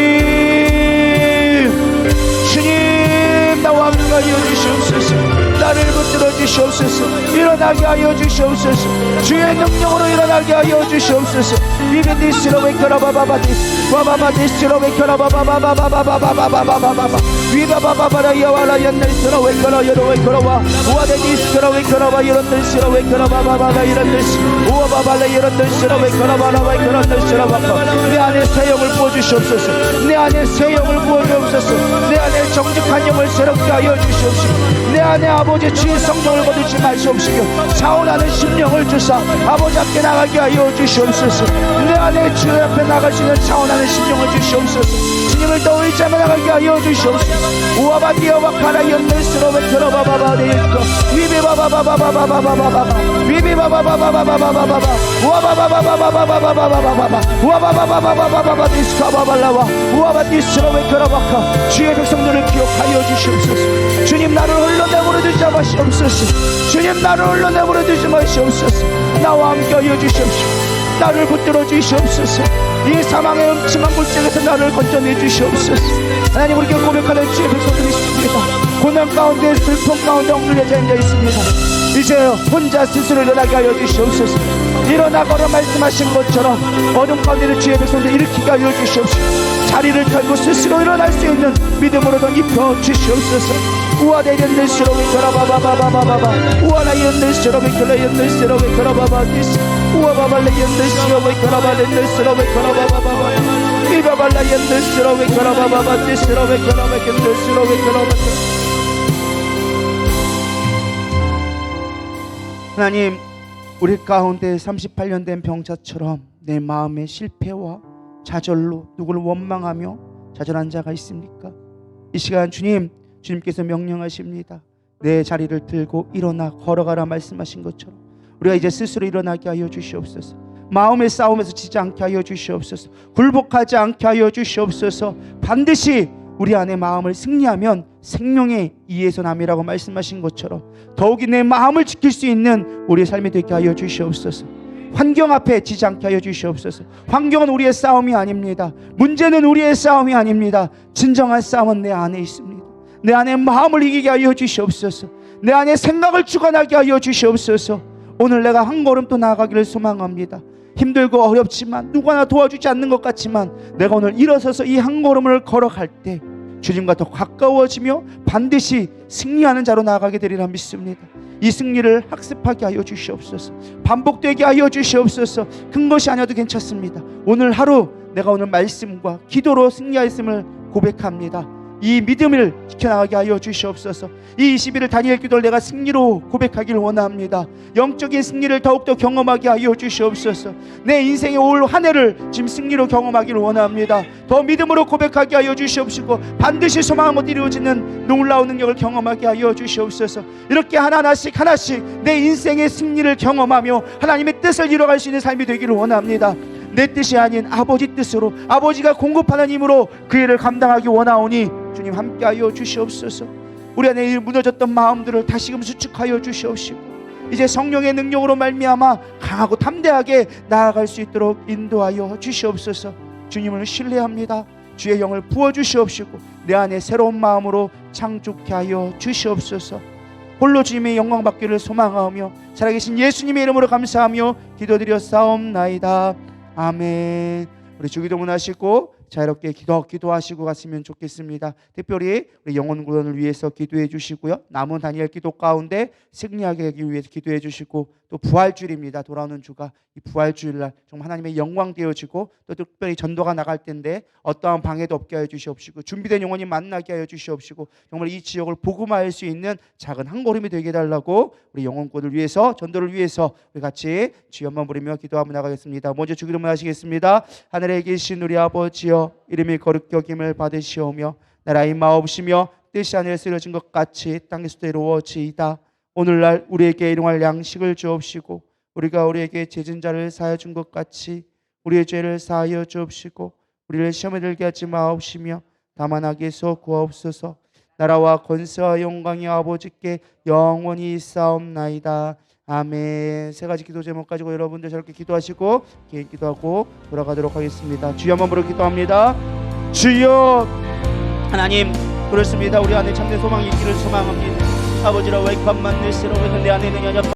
주님 나와 함께 하여 주시옵소서. 나를 붙들어 주시옵소서. 일어나게 하여 주시옵소서. 주의 능력으로 일어나게 하여 주시옵소서. 비비디스로베카라바바바디스 와바바디스로베카라바바바바바바바바바바바바바바 위바바바바라 야와라 연날스로웨카라 여로웨카라와 우아데디스로웨카라바 이런들스로웨카라바바바라 이런들스 우아바바라 이런들스로웨카라바라웨카란들스로바카 내 안에 새 영을 부어주시옵소서. 내 안에 새 영을 부어주옵소서. 내 안에 정직한 영을 새롭게 하여 주시옵시고 내 안에 아버지 주의 성령을 거두지 마시옵시고 차원하는 심령을 주사 아버지 앞에 나가게 하여 주시옵소서. 내 안에 주 앞에 나갈 수 있는 차원하는 심령을 주시옵소서. 주님을 더 의지하며 나가게 하여 주시옵소서. 우아바디어와 카라이언네스로베 트러바바바데일거 위비바바바바바바바바바바 위비바바바바바바바바바 우아바바바바바바바바바바바 우아바바바바바바바바디스카바발라와 우아바디스로베 트러바카 주의 백성들을 기억하여 주시옵소서. 주님 나를 홀로 내버려 두지 마시옵소서. 주님 나를 홀로 내버려 두지 마시옵소서. 나와 함께 하여 주시옵소서. 나를 붙들어 주시옵소서. 이 사망의 음침한 물속에서 나를 건져내 주시옵소서. 하나님 우리가 고백하는 주의 백성들이 있습니다. 고난 가운데 슬픔 가운데 엉눌려져 앉아 있습니다. 이제 혼자 스스로 일어나게 하여 주시옵소서. 일어나거라 말씀하신 것처럼 어둠 가운데 주의 백성들 일으키게 하여 주시옵소서. 자리를 털고 스스로 일어날 수 있는 믿음으로 더 입혀 주시옵소서. 우아대련들스로 위켜라바바바바바바 우아라이언들스로 위켜라이언들스로 위켜라바바디스 우아바발라이언들스로 위켜라바렌들스로 위켜라바바바바 이바발라이언들스로 위켜라바바바디스로 위켜라바겐들스로 위켜라바바. 하나님 우리 가운데 38년 된 병자처럼 내 마음의 실패와 좌절로 누구를 원망하며 좌절한 자가 있습니까? 이 시간 주님께서 명령하십니다. 내 자리를 들고 일어나 걸어가라 말씀하신 것처럼 우리가 이제 스스로 일어나게 하여 주시옵소서. 마음의 싸움에서 지지 않게 하여 주시옵소서. 굴복하지 않게 하여 주시옵소서. 반드시 우리 안에 마음을 승리하면 생명의 이에서 남이라고 말씀하신 것처럼 더욱이 내 마음을 지킬 수 있는 우리의 삶이 되게 하여 주시옵소서. 환경 앞에 지지 않게 하여 주시옵소서. 환경은 우리의 싸움이 아닙니다. 문제는 우리의 싸움이 아닙니다. 진정한 싸움은 내 안에 있습니다. 내 안에 마음을 이기게 하여 주시옵소서. 내 안에 생각을 주관하게 하여 주시옵소서. 오늘 내가 한 걸음 또 나아가기를 소망합니다. 힘들고 어렵지만 누구나 도와주지 않는 것 같지만 내가 오늘 일어서서 이 한 걸음을 걸어갈 때 주님과 더 가까워지며 반드시 승리하는 자로 나아가게 되리라 믿습니다. 이 승리를 학습하게 하여 주시옵소서. 반복되게 하여 주시옵소서. 큰 것이 아니어도 괜찮습니다. 오늘 하루 내가 오늘 말씀과 기도로 승리하였음을 고백합니다. 이 믿음을 지켜나가게 하여 주시옵소서. 이 21일 다니엘 기도를 내가 승리로 고백하기를 원합니다. 영적인 승리를 더욱더 경험하게 하여 주시옵소서. 내 인생의 올 한 해를 지금 승리로 경험하기를 원합니다. 더 믿음으로 고백하게 하여 주시옵시고 반드시 소망한 것 이루어지는 놀라운 능력을 경험하게 하여 주시옵소서. 이렇게 하나씩 내 인생의 승리를 경험하며 하나님의 뜻을 이뤄갈 수 있는 삶이 되기를 원합니다. 내 뜻이 아닌 아버지 뜻으로 아버지가 공급하는 힘으로 그 일을 감당하기 원하오니 주님 함께하여 주시옵소서. 우리 안에 무너졌던 마음들을 다시금 수축하여 주시옵시고 이제 성령의 능력으로 말미암아 강하고 담대하게 나아갈 수 있도록 인도하여 주시옵소서. 주님을 신뢰합니다. 주의 영을 부어주시옵시고 내 안에 새로운 마음으로 창조케 하여 주시옵소서. 홀로 주님의 영광 받기를 소망하며 살아계신 예수님의 이름으로 감사하며 기도드렸사옵나이다. 아멘. 우리 주기도문 하시고 자유롭게 기도하시고 갔으면 좋겠습니다. 특별히 우리 영혼 구원을 위해서 기도해 주시고요. 남은 다니엘 기도 가운데 승리하게 하기 위해서 기도해 주시고 또 부활주일입니다. 돌아오는 주가 이 부활주일날 정말 하나님의 영광 되어지고 또 특별히 전도가 나갈 텐데 어떠한 방해도 없게 하여 주시옵시고 준비된 영혼이 만나게 하여 주시옵시고 정말 이 지역을 복음화할 수 있는 작은 한 걸음이 되게 해달라고 우리 영혼권을 위해서 전도를 위해서 우리 같이 주여 한번 부르며 기도하며 나가겠습니다. 먼저 주기도문 하시겠습니다. 하늘에 계신 우리 아버지여 이름이 거룩히 여김을 받으시오며 나라의 마옵시며 뜻이 하늘에서 이루어진 것 같이 땅에서도 이루어지이다. 오늘날 우리에게 일용할 양식을 주옵시고 우리가 우리에게 죄진 자를 사하여 준 것 같이 우리의 죄를 사하여 주옵시고 우리를 시험에 들게 하지 마옵시며 다만 악에서 구하옵소서. 나라와 권세와 영광이 아버지께 영원히 있사옵나이다. 아멘. 세 가지 기도 제목 가지고 여러분들 저렇게 기도하시고 개인 기도하고 돌아가도록 하겠습니다. 주여 한번 부르고 기도합니다. 주여. 하나님 그렇습니다. 우리 안에 참된 소망이 있기를 소망합니다. 아버지라 웨이크업 만들시러 내 안에 있는 연약